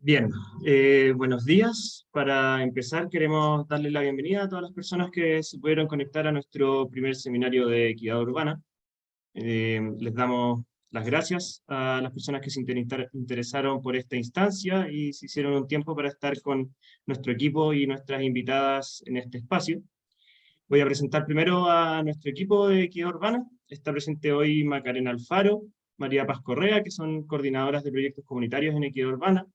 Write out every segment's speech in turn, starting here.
Bien, buenos días. Para empezar, queremos darle la bienvenida a todas las personas que se pudieron conectar a nuestro primer seminario de equidad urbana. Les damos las gracias a las personas que se interesaron por esta instancia y se hicieron un tiempo para estar con nuestro equipo y nuestras invitadas en este espacio. Voy a presentar primero a nuestro equipo de equidad urbana. Está presente hoy Macarena Alfaro, María Paz Correa, que son coordinadoras de proyectos comunitarios en equidad urbana.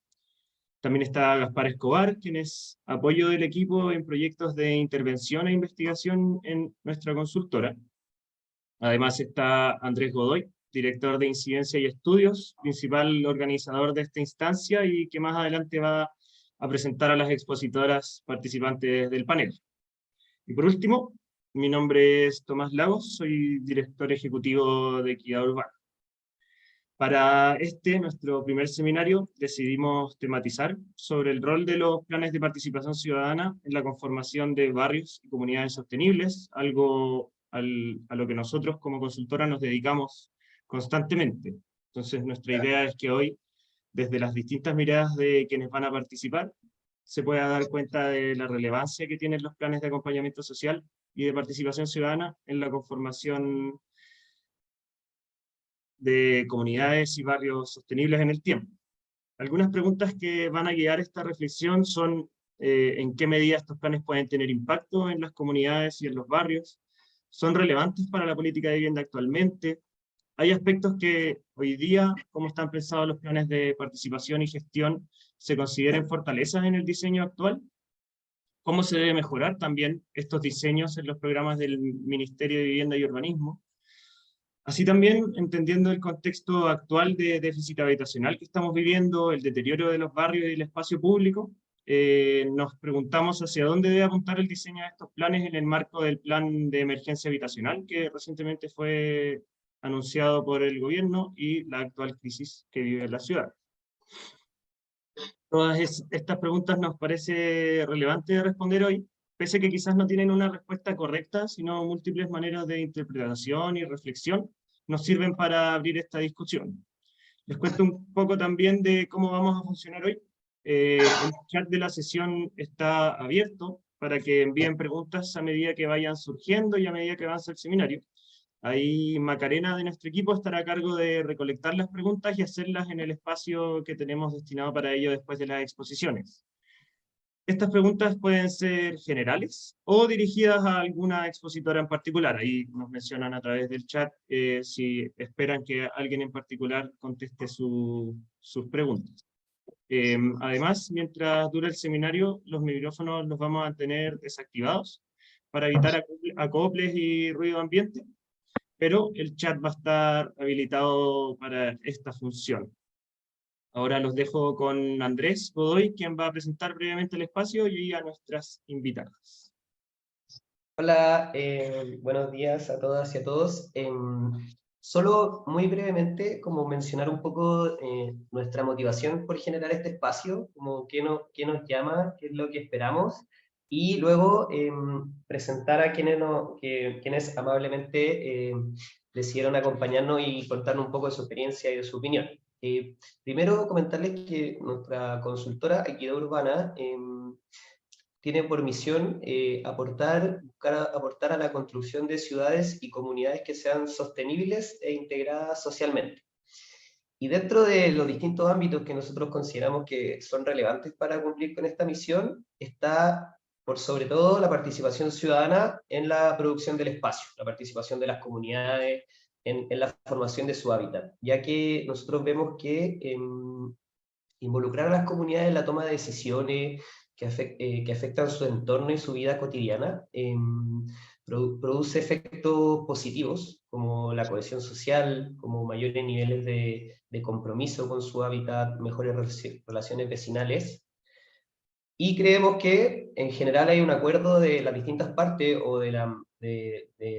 También está Gaspar Escobar, quien es apoyo del equipo en proyectos de intervención e investigación en nuestra consultora. Además está Andrés Godoy, director de Incidencia y Estudios, principal organizador de esta instancia y que más adelante va a presentar a las expositoras participantes del panel. Y por último, mi nombre es Tomás Lagos, soy director ejecutivo de Equidad Urbana. Para nuestro primer seminario, decidimos tematizar sobre el rol de los planes de participación ciudadana en la conformación de barrios y comunidades sostenibles, algo a lo que nosotros como consultora nos dedicamos constantemente. Entonces, nuestra idea es que hoy, desde las distintas miradas de quienes van a participar, se pueda dar cuenta de la relevancia que tienen los planes de acompañamiento social y de participación ciudadana en la conformación de comunidades y barrios sostenibles en el tiempo. Algunas preguntas que van a guiar esta reflexión son en qué medida estos planes pueden tener impacto en las comunidades y en los barrios, son relevantes para la política de vivienda actualmente, hay aspectos que hoy día, como están pensados los planes de participación y gestión, se consideren fortalezas en el diseño actual, cómo se debe mejorar también estos diseños en los programas del Ministerio de Vivienda y Urbanismo. Así también, entendiendo el contexto actual de déficit habitacional que estamos viviendo, el deterioro de los barrios y el espacio público, nos preguntamos hacia dónde debe apuntar el diseño de estos planes en el marco del Plan de Emergencia Habitacional, que recientemente fue anunciado por el gobierno, y la actual crisis que vive la ciudad. Todas estas preguntas nos parece relevante de responder hoy, pese a que quizás no tienen una respuesta correcta, sino múltiples maneras de interpretación y reflexión nos sirven para abrir esta discusión. Les cuento un poco también de cómo vamos a funcionar hoy. El chat de la sesión está abierto para que envíen preguntas a medida que vayan surgiendo y a medida que avance el seminario. Ahí Macarena de nuestro equipo estará a cargo de recolectar las preguntas y hacerlas en el espacio que tenemos destinado para ello después de las exposiciones. Estas preguntas pueden ser generales o dirigidas a alguna expositora en particular. Ahí nos mencionan a través del chat si esperan que alguien en particular conteste sus preguntas. Además, mientras dura el seminario, los micrófonos los vamos a tener desactivados para evitar acoples y ruido ambiente, pero el chat va a estar habilitado para esta función. Ahora los dejo con Andrés Godoy, quien va a presentar brevemente el espacio y a nuestras invitadas. Hola, buenos días a todas y a todos. Solo muy brevemente, como mencionar un poco nuestra motivación por generar este espacio, como qué nos llama, qué es lo que esperamos, y luego presentar a quienes amablemente decidieron acompañarnos y contarnos un poco de su experiencia y de su opinión. Primero comentarles que nuestra consultora Equidad Urbana tiene por misión buscar aportar a la construcción de ciudades y comunidades que sean sostenibles e integradas socialmente. Y dentro de los distintos ámbitos que nosotros consideramos que son relevantes para cumplir con esta misión, está por sobre todo la participación ciudadana en la producción del espacio, la participación de las comunidades en la formación de su hábitat, ya que nosotros vemos que involucrar a las comunidades en la toma de decisiones que afectan su entorno y su vida cotidiana, produce efectos positivos, como la cohesión social, como mayores niveles de compromiso con su hábitat, mejores relaciones vecinales. Y creemos que en general hay un acuerdo de las distintas partes o de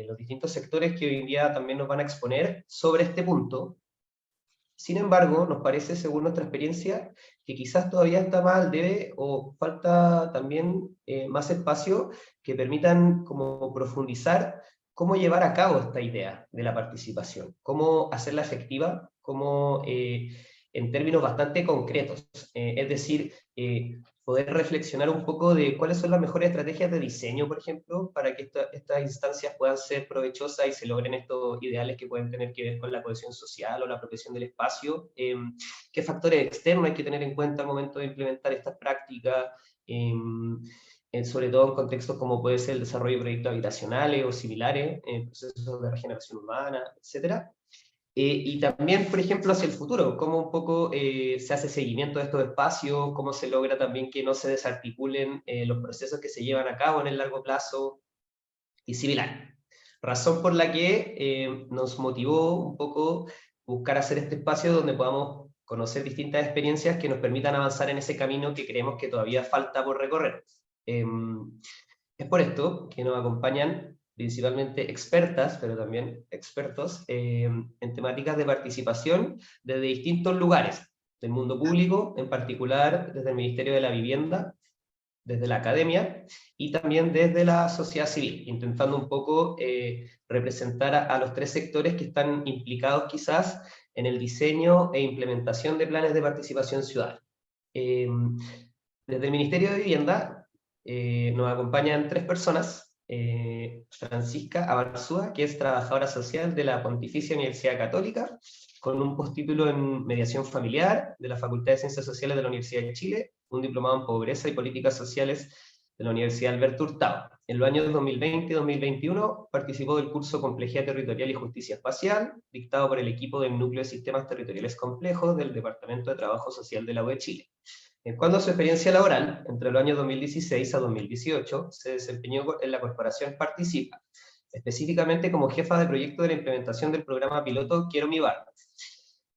los distintos sectores que hoy en día también nos van a exponer sobre este punto. Sin embargo, nos parece, según nuestra experiencia, que quizás todavía está mal, debe o falta también más espacio que permitan como profundizar cómo llevar a cabo esta idea de la participación, cómo hacerla efectiva, cómo en términos bastante concretos, es decir, poder reflexionar un poco de cuáles son las mejores estrategias de diseño, por ejemplo, para que estas instancias puedan ser provechosas y se logren estos ideales que pueden tener que ver con la cohesión social o la protección del espacio. ¿Qué factores externos hay que tener en cuenta al momento de implementar estas prácticas? Sobre todo en contextos como puede ser el desarrollo de proyectos habitacionales o similares, procesos de regeneración urbana, etcétera. Y también, por ejemplo, hacia el futuro, cómo un poco se hace seguimiento de estos espacios, cómo se logra también que no se desarticulen los procesos que se llevan a cabo en el largo plazo y similar. Razón por la que nos motivó un poco buscar hacer este espacio donde podamos conocer distintas experiencias que nos permitan avanzar en ese camino que creemos que todavía falta por recorrer. Es por esto que nos acompañan principalmente expertas, pero también expertos, en temáticas de participación desde distintos lugares, del mundo público, en particular desde el Ministerio de la Vivienda, desde la academia, y también desde la sociedad civil, intentando un poco representar a los tres sectores que están implicados quizás en el diseño e implementación de planes de participación ciudadana. Desde el Ministerio de Vivienda nos acompañan tres personas. Francisca Abarzúa, que es trabajadora social de la Pontificia Universidad Católica, con un postítulo en mediación familiar de la Facultad de Ciencias Sociales de la Universidad de Chile, un diplomado en pobreza y políticas sociales de la Universidad Alberto Hurtado. En los años 2020 y 2021 participó del curso Complejidad Territorial y Justicia Espacial, dictado por el equipo del Núcleo de Sistemas Territoriales Complejos del Departamento de Trabajo Social de la UE Chile. En cuanto a su experiencia laboral, entre los años 2016 a 2018, se desempeñó en la corporación Participa, específicamente como jefa de proyecto de la implementación del programa piloto Quiero mi barrio,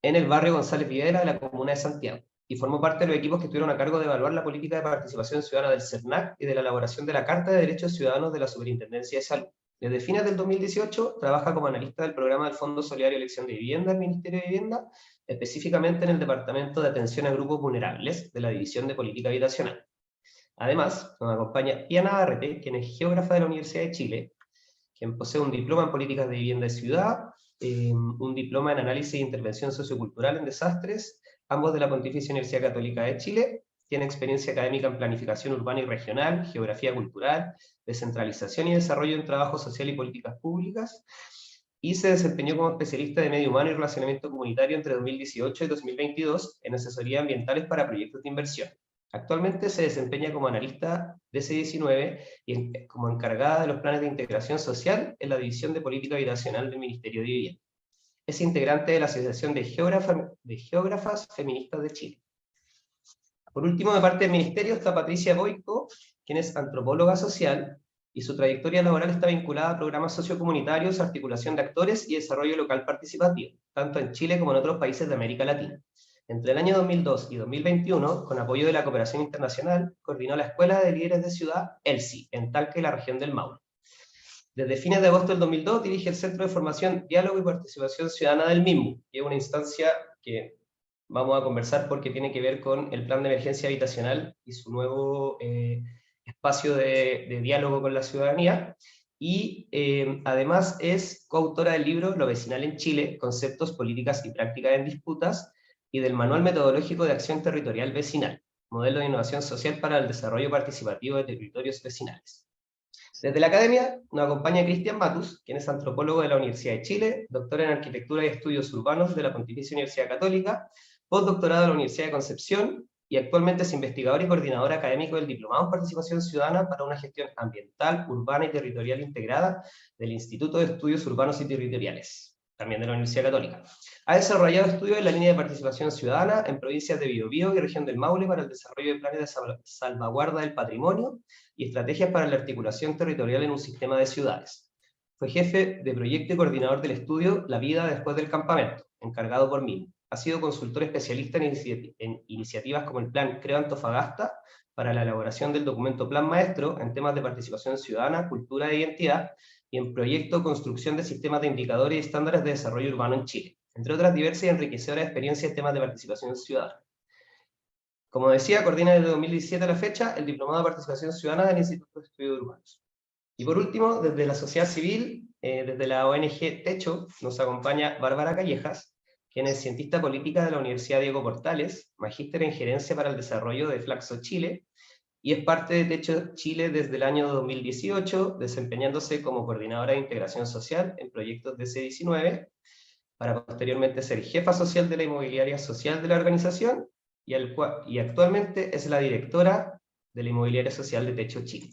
en el barrio González Videla de la comuna de Santiago, y formó parte de los equipos que estuvieron a cargo de evaluar la política de participación ciudadana del CERNAC y de la elaboración de la Carta de Derechos Ciudadanos de la Superintendencia de Salud. Desde fines del 2018 trabaja como analista del programa del Fondo Solidario de Elección de Vivienda del Ministerio de Vivienda, específicamente en el Departamento de Atención a Grupos Vulnerables de la División de Política Habitacional. Además, nos acompaña Pia Navarrete, quien es geógrafa de la Universidad de Chile, quien posee un diploma en Políticas de Vivienda y Ciudad, un diploma en Análisis e Intervención Sociocultural en Desastres, ambos de la Pontificia Universidad Católica de Chile. Tiene experiencia académica en Planificación Urbana y Regional, Geografía Cultural, Descentralización y Desarrollo en Trabajo Social y Políticas Públicas, y se desempeñó como especialista de Medio Humano y Relacionamiento Comunitario entre 2018 y 2022 en asesorías ambientales para proyectos de inversión. Actualmente se desempeña como analista de C19 y como encargada de los planes de integración social en la División de Política Habitacional del Ministerio de Vivienda. Es integrante de la Asociación de Geógrafas Feministas de Chile. Por último, de parte del Ministerio está Patricia Boico, quien es antropóloga social, y su trayectoria laboral está vinculada a programas sociocomunitarios, articulación de actores y desarrollo local participativo, tanto en Chile como en otros países de América Latina. Entre el año 2002 y 2021, con apoyo de la cooperación internacional, coordinó la Escuela de Líderes de Ciudad, ELSI, en Talca y la región del Maule. Desde fines de agosto del 2002 dirige el Centro de Formación, Diálogo y Participación Ciudadana del MIMU, que es una instancia que vamos a conversar porque tiene que ver con el Plan de Emergencia Habitacional y su nuevo espacio de diálogo con la ciudadanía. Y además es coautora del libro Lo Vecinal en Chile, Conceptos, Políticas y Prácticas en Disputas, y del Manual Metodológico de Acción Territorial Vecinal, Modelo de Innovación Social para el Desarrollo Participativo de Territorios Vecinales. Desde la academia nos acompaña Cristian Matus, quien es antropólogo de la Universidad de Chile, doctor en Arquitectura y Estudios Urbanos de la Pontificia Universidad Católica, postdoctorado de la Universidad de Concepción, y actualmente es investigador y coordinador académico del Diplomado en Participación Ciudadana para una gestión ambiental, urbana y territorial integrada del Instituto de Estudios Urbanos y Territoriales, también de la Universidad Católica. Ha desarrollado estudios en la línea de participación ciudadana en provincias de Biobío y región del Maule para el desarrollo de planes de salvaguarda del patrimonio y estrategias para la articulación territorial en un sistema de ciudades. Fue jefe de proyecto y coordinador del estudio La Vida Después del Campamento, encargado por mí. Ha sido consultor especialista en iniciativas como el Plan Creo Antofagasta para la elaboración del documento Plan Maestro en temas de participación ciudadana, cultura e identidad, y en proyecto Construcción de Sistemas de Indicadores y Estándares de Desarrollo Urbano en Chile, entre otras diversas y enriquecedoras experiencias en temas de participación ciudadana. Como decía, coordina desde 2017 a la fecha el Diplomado de Participación Ciudadana del Instituto de Estudios Urbanos. Y por último, desde la sociedad civil, desde la ONG Techo, nos acompaña Bárbara Callejas, quien es cientista política de la Universidad Diego Portales, magíster en gerencia para el desarrollo de Flaxo Chile, y es parte de Techo Chile desde el año 2018, desempeñándose como coordinadora de integración social en proyectos de C19, para posteriormente ser jefa social de la inmobiliaria social de la organización, y actualmente es la directora de la inmobiliaria social de Techo Chile.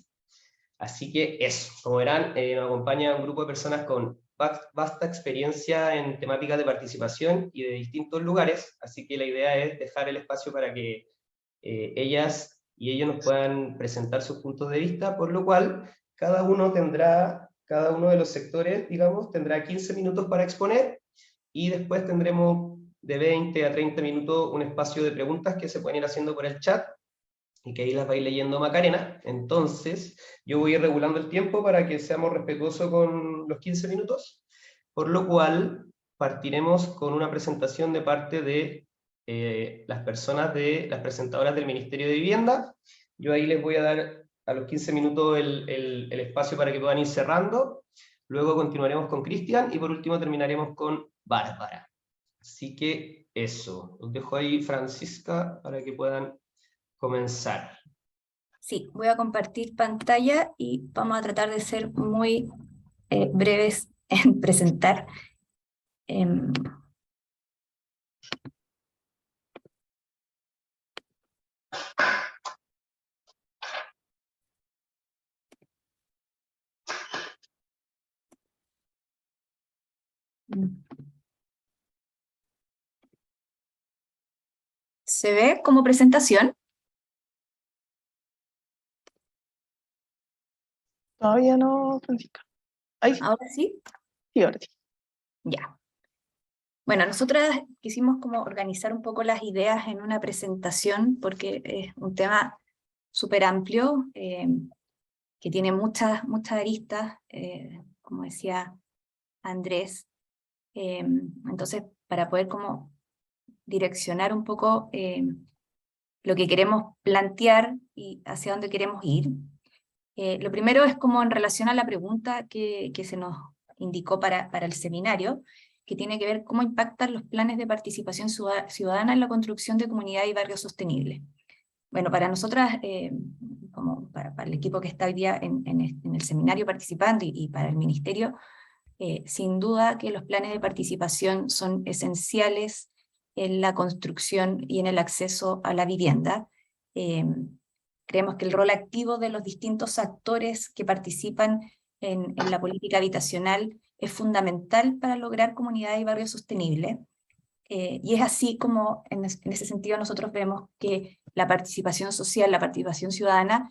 Así que eso, como verán, nos acompaña un grupo de personas con vasta experiencia en temáticas de participación y de distintos lugares, así que la idea es dejar el espacio para que ellas y ellos nos puedan presentar sus puntos de vista, por lo cual cada uno de los sectores, digamos, tendrá 15 minutos para exponer, y después tendremos de 20 a 30 minutos un espacio de preguntas que se pueden ir haciendo por el chat, y que ahí las va a ir leyendo Macarena. Entonces, yo voy a ir regulando el tiempo para que seamos respetuosos con los 15 minutos, por lo cual partiremos con una presentación de parte de las presentadoras del Ministerio de Vivienda. Yo ahí les voy a dar a los 15 minutos el espacio para que puedan ir cerrando. Luego continuaremos con Cristian, y por último terminaremos con Bárbara. Así que eso, los dejo ahí, Francisca, para que puedan comenzar. Sí, voy a compartir pantalla y vamos a tratar de ser muy breves en presentar. ¿Se ve como presentación? Todavía no, Francisca. Ahí sí, ¿Ahora sí? sí, ahora sí. Ya. Bueno, nosotras quisimos como organizar un poco las ideas en una presentación porque es un tema súper amplio, que tiene muchas aristas, como decía Andrés. Entonces, para poder como direccionar un poco lo que queremos plantear y hacia dónde queremos ir. Lo primero es como en relación a la pregunta que se nos indicó para el seminario, que tiene que ver cómo impactan los planes de participación ciudadana en la construcción de comunidad y barrios sostenibles. Bueno, para nosotras, como para el equipo que está hoy día en el seminario participando y para el ministerio, sin duda que los planes de participación son esenciales en la construcción y en el acceso a la vivienda. Creemos que el rol activo de los distintos actores que participan en la política habitacional es fundamental para lograr comunidades y barrios sostenibles. Y es así como en ese sentido nosotros vemos que la participación social, la participación ciudadana,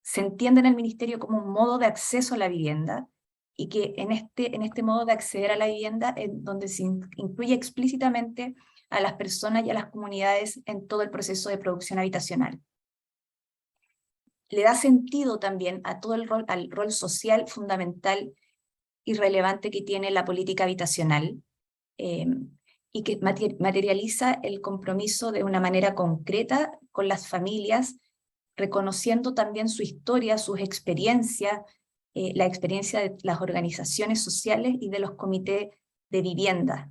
se entiende en el ministerio como un modo de acceso a la vivienda, y que en este modo de acceder a la vivienda, en donde se incluye explícitamente a las personas y a las comunidades en todo el proceso de producción habitacional. Le da sentido también a todo al rol social fundamental y relevante que tiene la política habitacional, y que materializa el compromiso de una manera concreta con las familias, reconociendo también su historia, sus experiencias, la experiencia de las organizaciones sociales y de los comités de vivienda.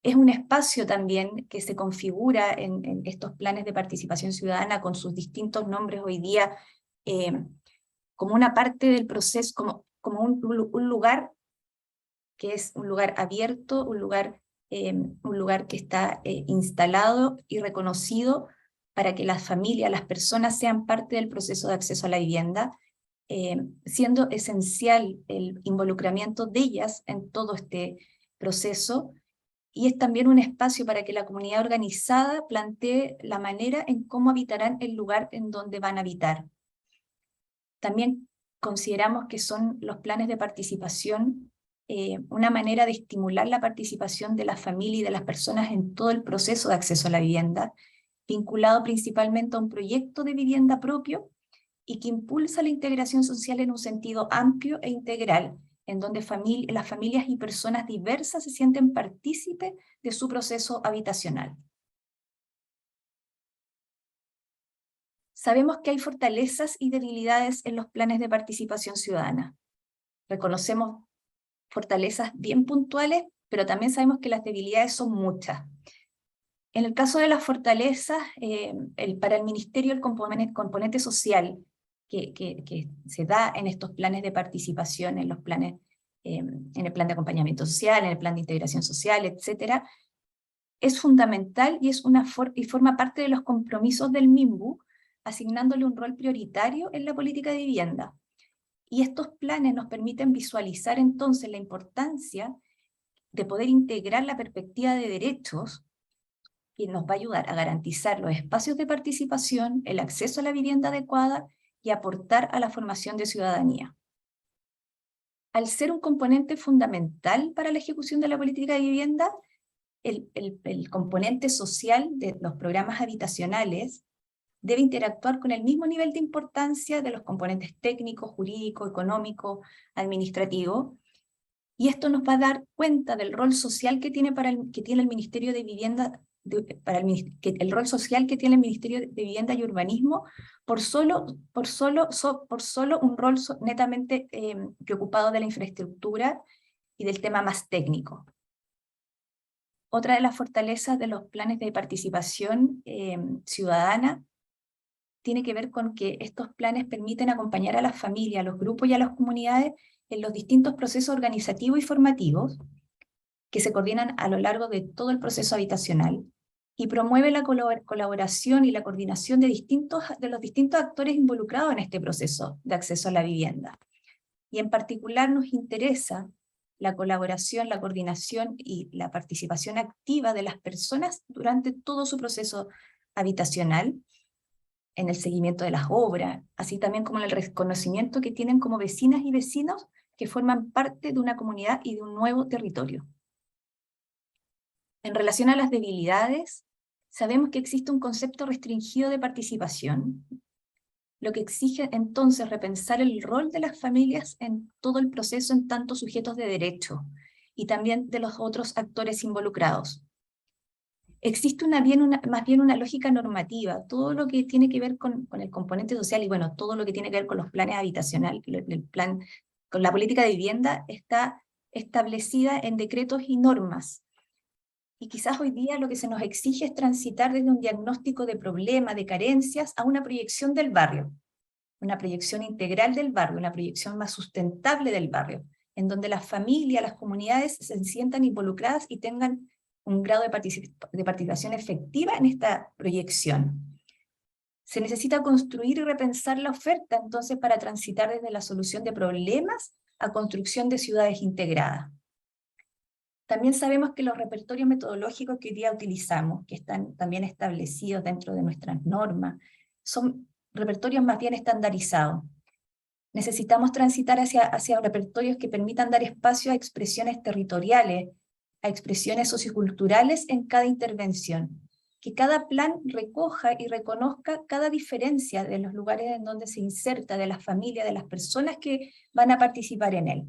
Es un espacio también que se configura en estos planes de participación ciudadana con sus distintos nombres hoy día, como una parte del proceso, como un lugar que es un lugar abierto, un lugar que está instalado y reconocido para que las familias, las personas sean parte del proceso de acceso a la vivienda, siendo esencial el involucramiento de ellas en todo este proceso, y es también un espacio para que la comunidad organizada plantee la manera en cómo habitarán el lugar en donde van a habitar. También consideramos que son los planes de participación una manera de estimular la participación de la familia y de las personas en todo el proceso de acceso a la vivienda, vinculado principalmente a un proyecto de vivienda propio, y que impulsa la integración social en un sentido amplio e integral, en donde las familias y personas diversas se sienten partícipes de su proceso habitacional. Sabemos que hay fortalezas y debilidades en los planes de participación ciudadana. Reconocemos fortalezas bien puntuales, pero también sabemos que las debilidades son muchas. En el caso de las fortalezas, para el Ministerio el componente social que se da en estos planes de participación, en los planes, en el plan de acompañamiento social, en el plan de integración social, etc., es fundamental y, y forma parte de los compromisos del MIMBU, asignándole un rol prioritario en la política de vivienda. Y estos planes nos permiten visualizar entonces la importancia de poder integrar la perspectiva de derechos, que nos va a ayudar a garantizar los espacios de participación, el acceso a la vivienda adecuada y aportar a la formación de ciudadanía. Al ser un componente fundamental para la ejecución de la política de vivienda, el componente social de los programas habitacionales debe interactuar con el mismo nivel de importancia de los componentes técnicos, jurídicos, económicos, administrativos, y esto nos va a dar cuenta del rol social que tiene, que tiene el Ministerio de Vivienda, el rol social que tiene el Ministerio de Vivienda y Urbanismo por solo un rol netamente preocupado de la infraestructura y del tema más técnico. Otra de las fortalezas de los planes de participación ciudadana tiene que ver con que estos planes permiten acompañar a las familias, a los grupos y a las comunidades en los distintos procesos organizativos y formativos que se coordinan a lo largo de todo el proceso habitacional y promueve la colaboración y la coordinación de los distintos actores involucrados en este proceso de acceso a la vivienda. Y en particular nos interesa la colaboración, la coordinación y la participación activa de las personas durante todo su proceso habitacional, en el seguimiento de las obras, así también como en el reconocimiento que tienen como vecinas y vecinos que forman parte de una comunidad y de un nuevo territorio. En relación a las debilidades, sabemos que existe un concepto restringido de participación, lo que exige entonces repensar el rol de las familias en todo el proceso en tanto sujetos de derecho, y también de los otros actores involucrados. Existe más bien una lógica normativa, todo lo que tiene que ver con el componente social y bueno, todo lo que tiene que ver con los planes habitacionales, con la política de vivienda está establecida en decretos y normas. Y quizás hoy día lo que se nos exige es transitar desde un diagnóstico de problemas, de carencias, a una proyección del barrio, una proyección integral del barrio, una proyección más sustentable del barrio, en donde las familias, las comunidades se sientan involucradas y tengan un grado de participación efectiva en esta proyección. Se necesita construir y repensar la oferta, entonces, para transitar desde la solución de problemas a construcción de ciudades integradas. También sabemos que los repertorios metodológicos que hoy día utilizamos, que están también establecidos dentro de nuestras normas, son repertorios más bien estandarizados. Necesitamos transitar hacia repertorios que permitan dar espacio a expresiones territoriales, a expresiones socioculturales en cada intervención, que cada plan recoja y reconozca cada diferencia de los lugares en donde se inserta, de las familias, de las personas que van a participar en él.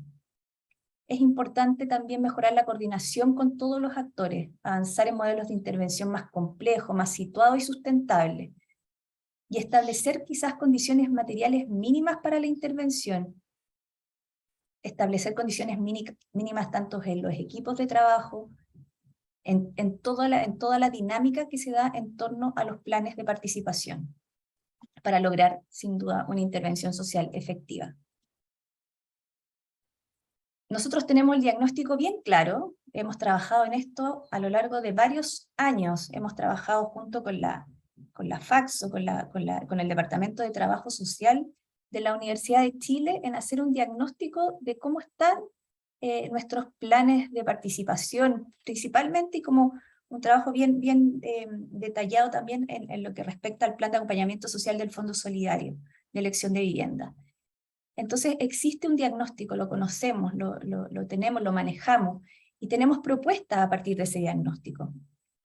Es importante también mejorar la coordinación con todos los actores, avanzar en modelos de intervención más complejos, más situados y sustentables, y establecer quizás condiciones materiales mínimas para la intervención, establecer condiciones mínimas tanto en los equipos de trabajo, en toda la dinámica que se da en torno a los planes de participación, para lograr, sin duda, una intervención social efectiva. Nosotros tenemos el diagnóstico bien claro, hemos trabajado en esto a lo largo de varios años, hemos trabajado junto con la FACSO, con el Departamento de Trabajo Social de la Universidad de Chile, en hacer un diagnóstico de cómo están nuestros planes de participación, principalmente, y como un trabajo bien detallado también en lo que respecta al plan de acompañamiento social del Fondo Solidario de Elección de Vivienda. Entonces existe un diagnóstico, lo conocemos, lo tenemos, lo manejamos, y tenemos propuestas a partir de ese diagnóstico,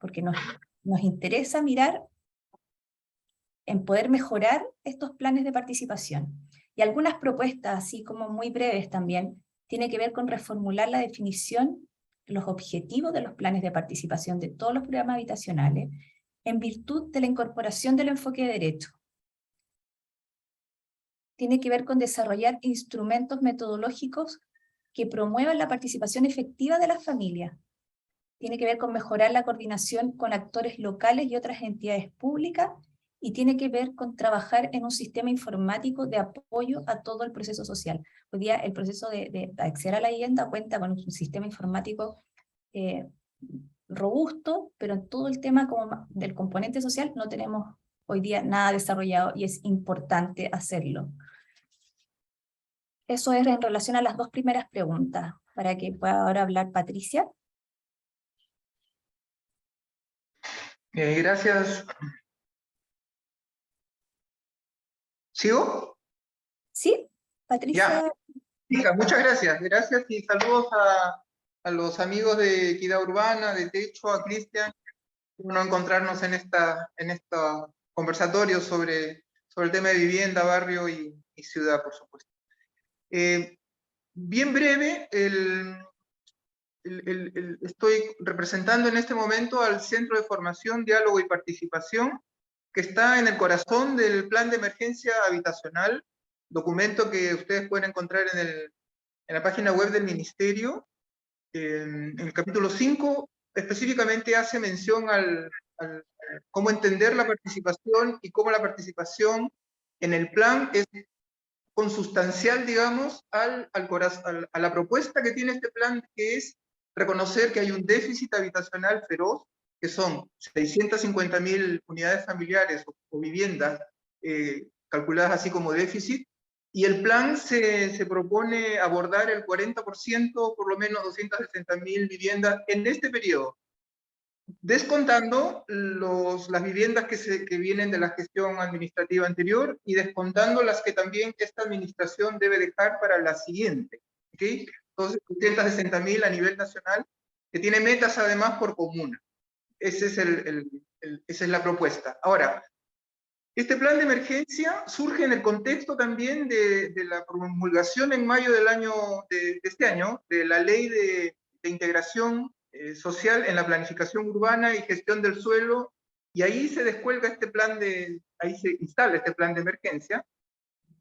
porque nos interesa mirar en poder mejorar estos planes de participación. Y algunas propuestas, así como muy breves también, tienen que ver con reformular la definición, los objetivos de los planes de participación de todos los programas habitacionales, en virtud de la incorporación del enfoque de derecho. Tiene que ver con desarrollar instrumentos metodológicos que promuevan la participación efectiva de las familias, tiene que ver con mejorar la coordinación con actores locales y otras entidades públicas, y tiene que ver con trabajar en un sistema informático de apoyo a todo el proceso social. Hoy día el proceso de acceder a la vivienda cuenta con un sistema informático robusto, pero en todo el tema como del componente social no tenemos hoy día nada desarrollado, y es importante hacerlo. Eso es en relación a las dos primeras preguntas, para que pueda ahora hablar Patricia. Gracias. ¿Sigo? Sí, Patricia. Ya, muchas gracias. Gracias y saludos a los amigos de Equidad Urbana, de Techo, a Cristian. Bueno, encontrarnos en esta conversatorio sobre el tema de vivienda, barrio y ciudad, por supuesto. Bien breve, estoy representando en este momento al Centro de Formación, Diálogo y Participación, que está en el corazón del Plan de Emergencia Habitacional, documento que ustedes pueden encontrar en la página web del Ministerio. En el capítulo 5 específicamente hace mención al cómo entender la participación y cómo la participación en el plan es consustancial, digamos, a la propuesta que tiene este plan, que es reconocer que hay un déficit habitacional feroz, que son 650.000 unidades familiares o viviendas calculadas así como déficit, y el plan se propone abordar el 40%, por lo menos 260.000 viviendas en este periodo, descontando las viviendas que vienen de la gestión administrativa anterior y descontando las que también esta administración debe dejar para la siguiente. ¿Okay? Entonces, 260.000 a nivel nacional, que tiene metas además por comuna. Esa es la propuesta. Ahora, este plan de emergencia surge en el contexto también de la promulgación en mayo de este año de la Ley de Integración Social en la Planificación Urbana y Gestión del Suelo, y ahí se descuelga ahí se instala este plan de emergencia,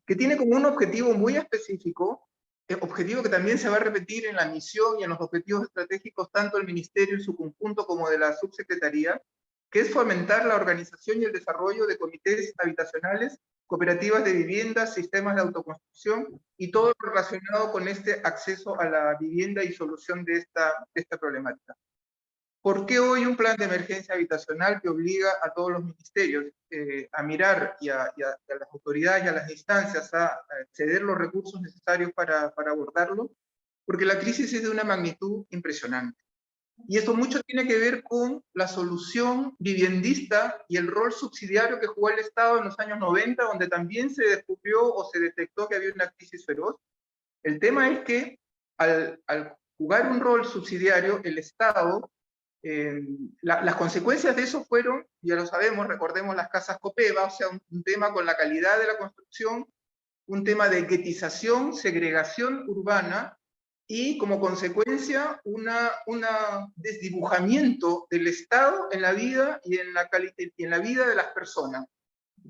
que tiene como un objetivo muy específico, objetivo que también se va a repetir en la misión y en los objetivos estratégicos tanto del Ministerio en su conjunto como de la Subsecretaría, que es fomentar la organización y el desarrollo de comités habitacionales, cooperativas de viviendas, sistemas de autoconstrucción y todo lo relacionado con este acceso a la vivienda y solución de esta problemática. ¿Por qué hoy un plan de emergencia habitacional que obliga a todos los ministerios a mirar y a las autoridades y a las instancias a ceder los recursos necesarios para abordarlo? Porque la crisis es de una magnitud impresionante. Y esto mucho tiene que ver con la solución viviendista y el rol subsidiario que jugó el Estado en los años 90, donde también se descubrió o se detectó que había una crisis feroz. El tema es que al jugar un rol subsidiario, el Estado, las consecuencias de eso fueron, ya lo sabemos, recordemos las casas Copeva, o sea, un tema con la calidad de la construcción, un tema de guetización, segregación urbana, y como consecuencia un desdibujamiento del Estado en la vida y en la vida de las personas.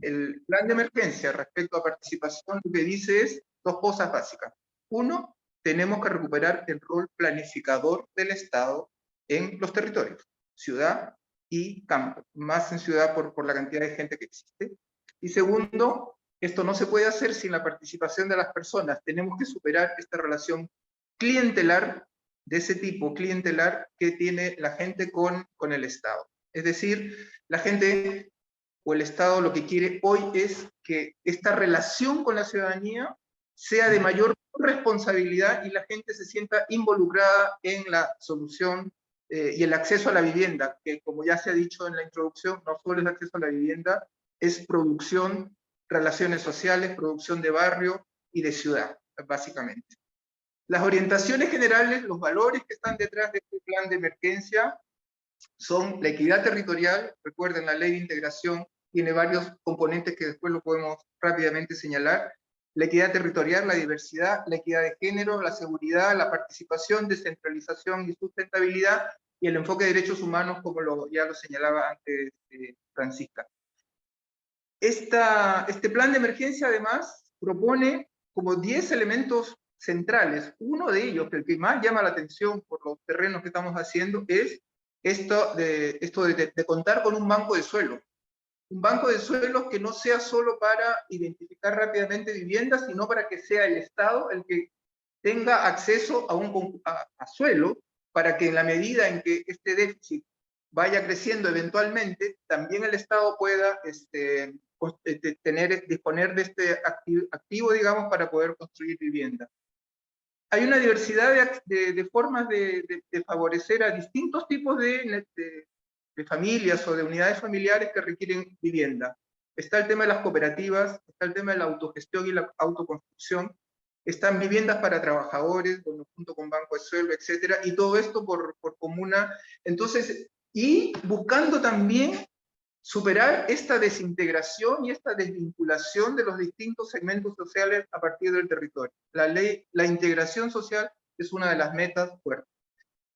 El plan de emergencia respecto a participación lo que dice es dos cosas básicas. Uno, tenemos que recuperar el rol planificador del Estado en los territorios, ciudad y campo, más en ciudad por la cantidad de gente que existe. Y segundo, esto no se puede hacer sin la participación de las personas. Tenemos que superar esta relación clientelar, de ese tipo clientelar que tiene la gente con el Estado. Es decir, la gente o el Estado lo que quiere hoy es que esta relación con la ciudadanía sea de mayor responsabilidad y la gente se sienta involucrada en la solución y el acceso a la vivienda, que como ya se ha dicho en la introducción, no solo es acceso a la vivienda, es producción, relaciones sociales, producción de barrio y de ciudad, básicamente. Las orientaciones generales, los valores que están detrás de este plan de emergencia son la equidad territorial. Recuerden, la ley de integración tiene varios componentes que después lo podemos rápidamente señalar. La equidad territorial, la diversidad, la equidad de género, la seguridad, la participación, descentralización y sustentabilidad, y el enfoque de derechos humanos, como ya lo señalaba antes Francisca. Este plan de emergencia, además, propone como 10 elementos centrales. Uno de ellos, el que más llama la atención por los terrenos que estamos haciendo, es esto de contar con un banco de suelo. Un banco de suelos que no sea solo para identificar rápidamente viviendas, sino para que sea el Estado el que tenga acceso a suelo, para que en la medida en que este déficit vaya creciendo eventualmente, también el Estado pueda disponer de este activo, digamos, para poder construir vivienda. Hay una diversidad de formas de favorecer a distintos tipos de familias o de unidades familiares que requieren vivienda. Está el tema de las cooperativas, está el tema de la autogestión y la autoconstrucción, están viviendas para trabajadores, bueno, junto con banco de suelo, etcétera, y todo esto por comuna. Entonces, y buscando también superar esta desintegración y esta desvinculación de los distintos segmentos sociales a partir del territorio. La integración social es una de las metas fuertes.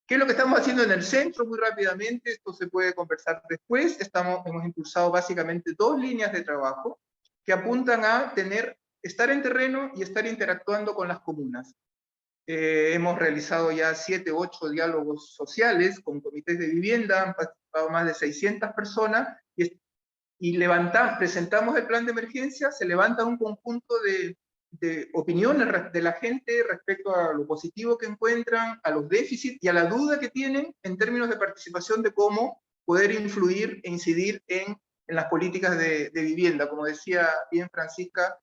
¿Qué es lo que estamos haciendo en el centro? Muy rápidamente, esto se puede conversar después. Hemos impulsado básicamente 2 líneas de trabajo que apuntan a estar en terreno y estar interactuando con las comunas. Hemos realizado ya 7 u 8 diálogos sociales con comités de vivienda, han participado más de 600 personas, y presentamos el plan de emergencia, se levanta un conjunto de opiniones de la gente respecto a lo positivo que encuentran, a los déficits y a la duda que tienen en términos de participación de cómo poder influir e incidir en las políticas de vivienda. Como decía bien Francisca,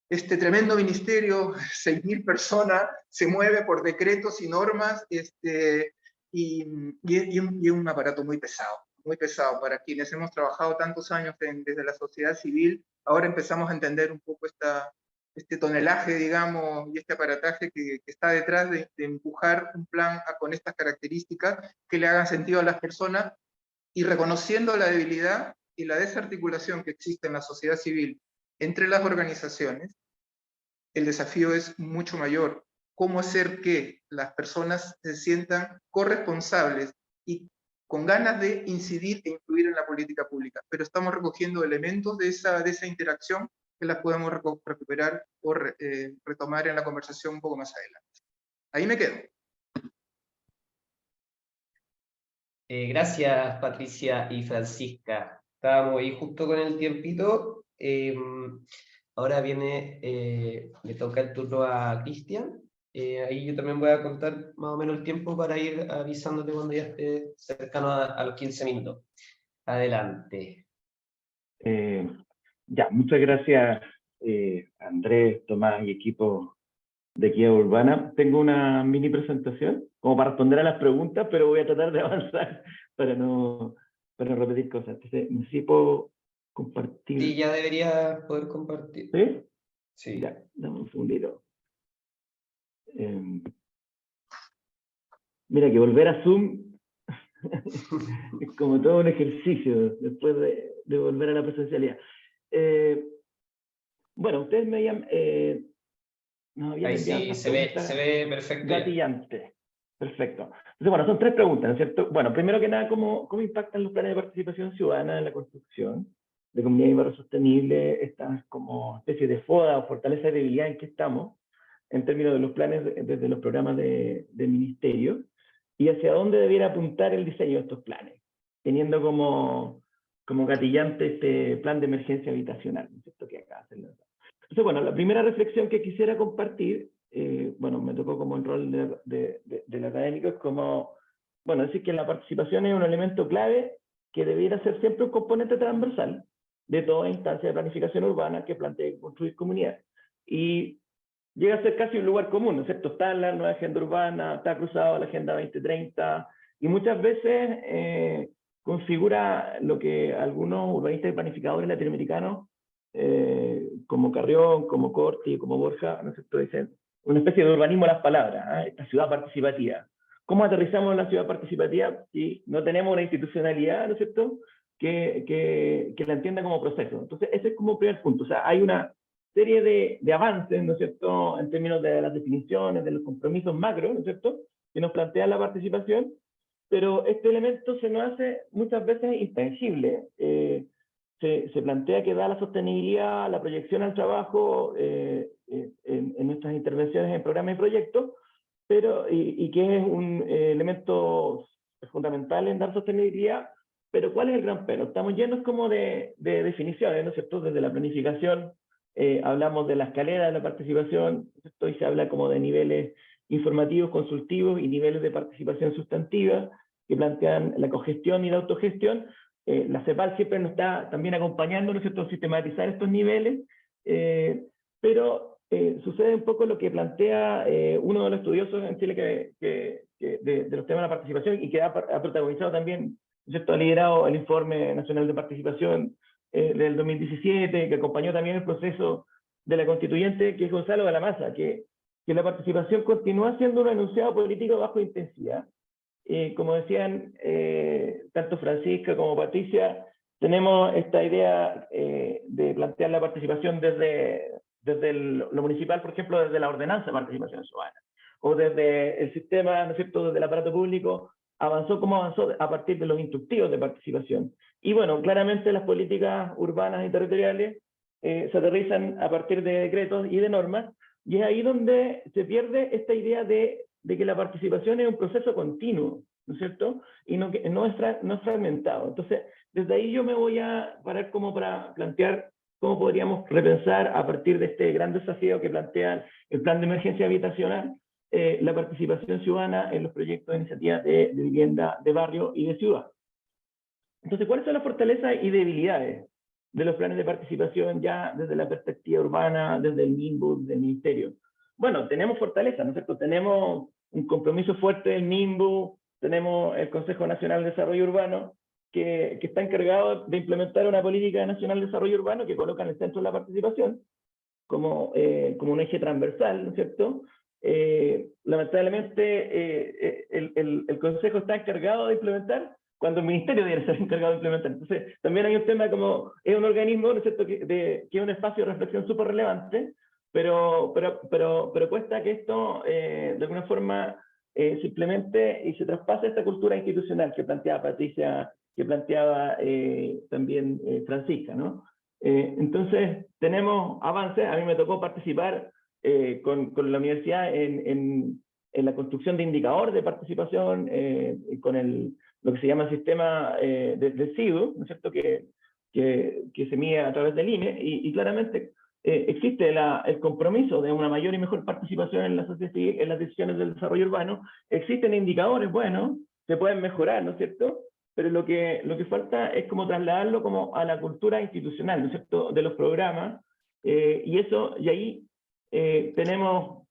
este tremendo ministerio, 6.000 personas, se mueve por decretos y normas, y un aparato muy pesado para quienes hemos trabajado tantos años desde la sociedad civil. Ahora empezamos a entender un poco este tonelaje, digamos, y este aparataje que está detrás de empujar un plan con estas características que le hagan sentido a las personas, y reconociendo la debilidad y la desarticulación que existe en la sociedad civil entre las organizaciones. El desafío es mucho mayor. ¿Cómo hacer que las personas se sientan corresponsables y con ganas de incidir e influir en la política pública? Pero estamos recogiendo elementos de esa interacción que las podemos recuperar o retomar en la conversación un poco más adelante. Ahí me quedo. Gracias, Patricia y Francisca. Estábamos ahí justo con el tiempito. Ahora le toca el turno a Cristian. Ahí yo también voy a contar más o menos el tiempo para ir avisándote cuando ya esté cercano a los 15 minutos. Adelante. Ya, muchas gracias, Andrés, Tomás y equipo de Equidad Urbana. Tengo una mini presentación como para responder a las preguntas, pero voy a tratar de avanzar para no repetir cosas. Entonces, no sé si puedo compartir. Sí, ya debería poder compartir. ¿Sí? Sí. Ya, dame un segundito. Mira que volver a Zoom es como todo un ejercicio después de volver a la presencialidad. Bueno, ustedes me llaman... Ahí sí, se ve perfecto. Gatillante. Perfecto. Entonces, bueno, son 3 preguntas, ¿no es cierto? Bueno, primero que nada, ¿cómo impactan los planes de participación ciudadana en la construcción de comunidad y barrio sostenible, estas como especie de FODA o fortaleza de debilidad en que estamos, en términos de los planes desde los programas de ministerio, y hacia dónde debiera apuntar el diseño de estos planes, teniendo como gatillante este plan de emergencia habitacional, ¿no es cierto? Que acá se lanza. Entonces, bueno, la primera reflexión que quisiera compartir, bueno, me tocó como el rol del académico, es como, bueno, decir que la participación es un elemento clave que debiera ser siempre un componente transversal de toda instancia de planificación urbana que plantee construir comunidad. Y llega a ser casi un lugar común, ¿no es cierto? Está en la nueva agenda urbana, está cruzado a la Agenda 2030, y muchas veces configura lo que algunos urbanistas y planificadores latinoamericanos, como Carrión, como Corti, como Borja, ¿no es cierto?, dicen una especie de urbanismo a las palabras, esta ciudad participativa. ¿Cómo aterrizamos en la ciudad participativa si no tenemos una institucionalidad, ¿no es cierto?, que la entienda como proceso? Entonces, ese es como un primer punto. O sea, hay una serie de avances, ¿no es cierto?, en términos de las definiciones, de los compromisos macro, ¿no es cierto?, que nos plantea la participación, pero este elemento se nos hace muchas veces intangible. Se plantea que da la sostenibilidad, la proyección al trabajo en nuestras intervenciones en programas y proyectos, pero, y que es un elemento es fundamental en dar sostenibilidad, pero ¿cuál es el gran pero? Estamos llenos como de definiciones, ¿no es cierto? Desde la planificación, hablamos de la escalera de la participación, ¿no es cierto? Y se habla como de niveles informativos, consultivos y niveles de participación sustantiva, que plantean la cogestión y la autogestión. La CEPAL siempre nos está también acompañando, ¿no es cierto?, sistematizar estos niveles, pero sucede un poco lo que plantea uno de los estudiosos en Chile de los temas de la participación y que ha protagonizado también, ¿no es cierto?, ha liderado el Informe Nacional de Participación del 2017, que acompañó también el proceso de la constituyente, que es Gonzalo de la Maza, que la participación continúa siendo un enunciado político de baja intensidad. Como decían tanto Francisca como Patricia, tenemos esta idea de plantear la participación desde lo municipal, por ejemplo, desde la ordenanza de participación ciudadana, o desde el sistema, ¿no es cierto?, desde el aparato público, avanzó como avanzó a partir de los instructivos de participación. Y bueno, claramente las políticas urbanas y territoriales se aterrizan a partir de decretos y de normas, y es ahí donde se pierde esta idea de que la participación es un proceso continuo, ¿no es cierto? Y no es fragmentado. Entonces, desde ahí yo me voy a parar como para plantear cómo podríamos repensar a partir de este gran desafío que plantea el Plan de Emergencia Habitacional, la participación ciudadana en los proyectos de iniciativas de vivienda de barrio y de ciudad. Entonces, ¿cuáles son las fortalezas y debilidades de los planes de participación ya desde la perspectiva urbana, desde el NIMBU, del Ministerio? Bueno, tenemos fortaleza, ¿no es cierto? Tenemos un compromiso fuerte del NIMBU, tenemos el Consejo Nacional de Desarrollo Urbano, que está encargado de implementar una política nacional de desarrollo urbano que coloca en el centro de la participación como un eje transversal, ¿no es cierto? Lamentablemente, el Consejo está encargado de implementar cuando el Ministerio debería ser encargado de implementar. Entonces, también hay un tema como, es un organismo, ¿no es cierto?, que es un espacio de reflexión súper relevante, pero cuesta que esto, de alguna forma, se implemente y se traspase esta cultura institucional que planteaba Patricia, que planteaba también Francisca, ¿no? Entonces, tenemos avances. A mí me tocó participar con la universidad en la construcción de indicadores de participación, con lo que se llama el sistema del CIDU, ¿no es cierto?, que se mide a través del INE, y claramente existe el compromiso de una mayor y mejor participación en la sociedad civil, en las decisiones del desarrollo urbano. Existen indicadores buenos, se pueden mejorar, ¿no es cierto?, pero lo que falta es como trasladarlo como a la cultura institucional, ¿no es cierto?, de los programas, y ahí tenemos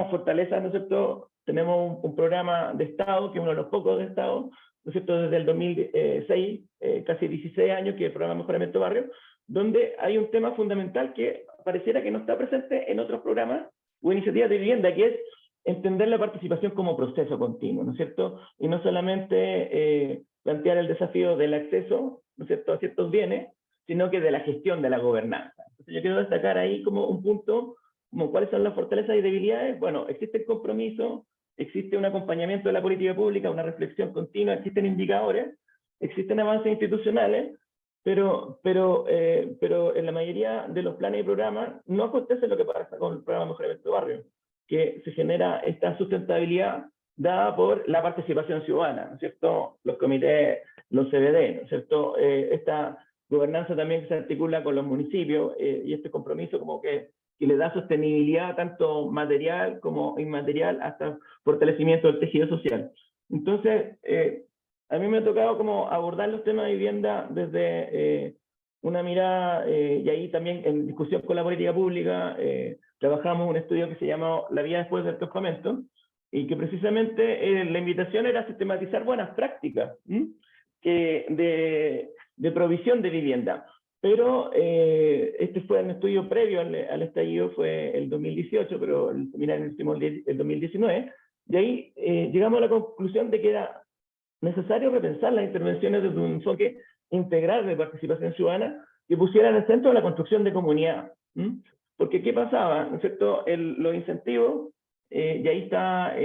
fortalezas, ¿no es cierto? Tenemos un programa de Estado, que es uno de los pocos de Estado, ¿no es cierto?, desde el 2006, casi 16 años, que es el programa de mejoramiento de barrio, donde hay un tema fundamental que pareciera que no está presente en otros programas o iniciativas de vivienda, que es entender la participación como proceso continuo, ¿no es cierto? Y no solamente plantear el desafío del acceso, ¿no es cierto?, a ciertos bienes, sino que de la gestión de la gobernanza. Entonces yo quiero destacar ahí como un punto, como cuáles son las fortalezas y debilidades. Bueno, existe el compromiso, existe un acompañamiento de la política pública, una reflexión continua, existen indicadores, existen avances institucionales, pero en la mayoría de los planes y programas no acontece lo que pasa con el programa de mejoramiento de barrio, que se genera esta sustentabilidad dada por la participación ciudadana, ¿no es cierto?, los comités, los CBD, ¿no es cierto?, esta gobernanza también que se articula con los municipios, y este compromiso como que le da sostenibilidad tanto material como inmaterial hasta fortalecimiento del tejido social. Entonces, a mí me ha tocado como abordar los temas de vivienda desde una mirada, y ahí también en discusión con la política pública, trabajamos un estudio que se llama La vida después del campamento, y que precisamente la invitación era sistematizar buenas prácticas de provisión de vivienda. Pero este fue un estudio previo al estallido, fue el 2018, pero el seminario lo hicimos el 2019, y ahí llegamos a la conclusión de que era necesario repensar las intervenciones desde un enfoque integral de participación ciudadana que pusiera en el centro la construcción de comunidad. Porque ¿qué pasaba? ¿No es cierto? Los incentivos, y ahí está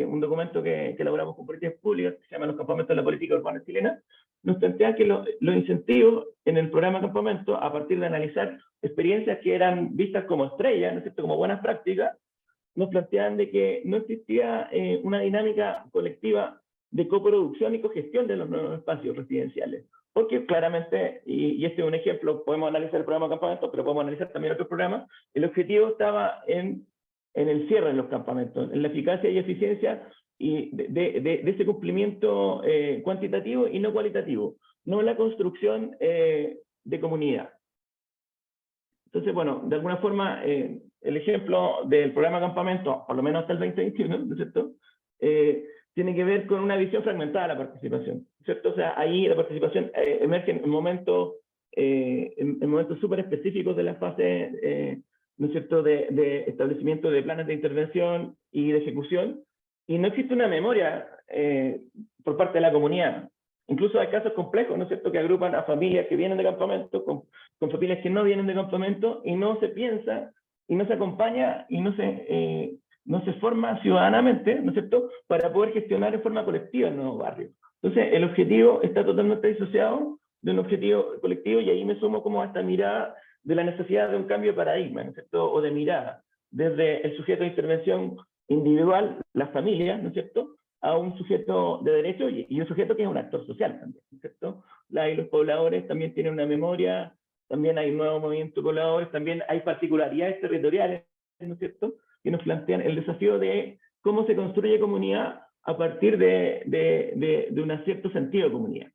un documento que elaboramos con políticas públicas, que se llama Los campamentos de la política urbana chilena, nos plantea que los incentivos en el programa de campamento, a partir de analizar experiencias que eran vistas como estrellas, ¿no es cierto?, como buenas prácticas, nos planteaban de que no existía una dinámica colectiva de coproducción y cogestión de los nuevos espacios residenciales. Porque claramente, y este es un ejemplo, podemos analizar el programa de campamentos, pero podemos analizar también otros programas, el objetivo estaba en el cierre de los campamentos, en la eficacia y eficiencia y de ese cumplimiento cuantitativo y no cualitativo, no la construcción de comunidad. Entonces, bueno, de alguna forma, el ejemplo del programa de campamento, por lo menos hasta el 2021, ¿no es cierto?, tiene que ver con una visión fragmentada de la participación, ¿cierto? O sea, ahí la participación emerge en momentos súper específicos de la fase, ¿no es cierto?, de establecimiento de planes de intervención y de ejecución, y no existe una memoria por parte de la comunidad. Incluso hay casos complejos, ¿no es cierto?, que agrupan a familias que vienen de campamento con familias que no vienen de campamento, y no se piensa, y no se acompaña, y no se forma ciudadanamente, ¿no es cierto?, para poder gestionar en forma colectiva el nuevo barrio. Entonces, el objetivo está totalmente disociado de un objetivo colectivo, y ahí me sumo como a esta mirada de la necesidad de un cambio de paradigma, ¿no es cierto?, o de mirada, desde el sujeto de intervención individual, las familias, ¿no es cierto?, a un sujeto de derecho y un sujeto que es un actor social también, ¿no es cierto? Y los pobladores también tienen una memoria, también hay nuevos movimientos de pobladores, también hay particularidades territoriales, ¿no es cierto?, que nos plantean el desafío de cómo se construye comunidad a partir de un cierto sentido de comunidad.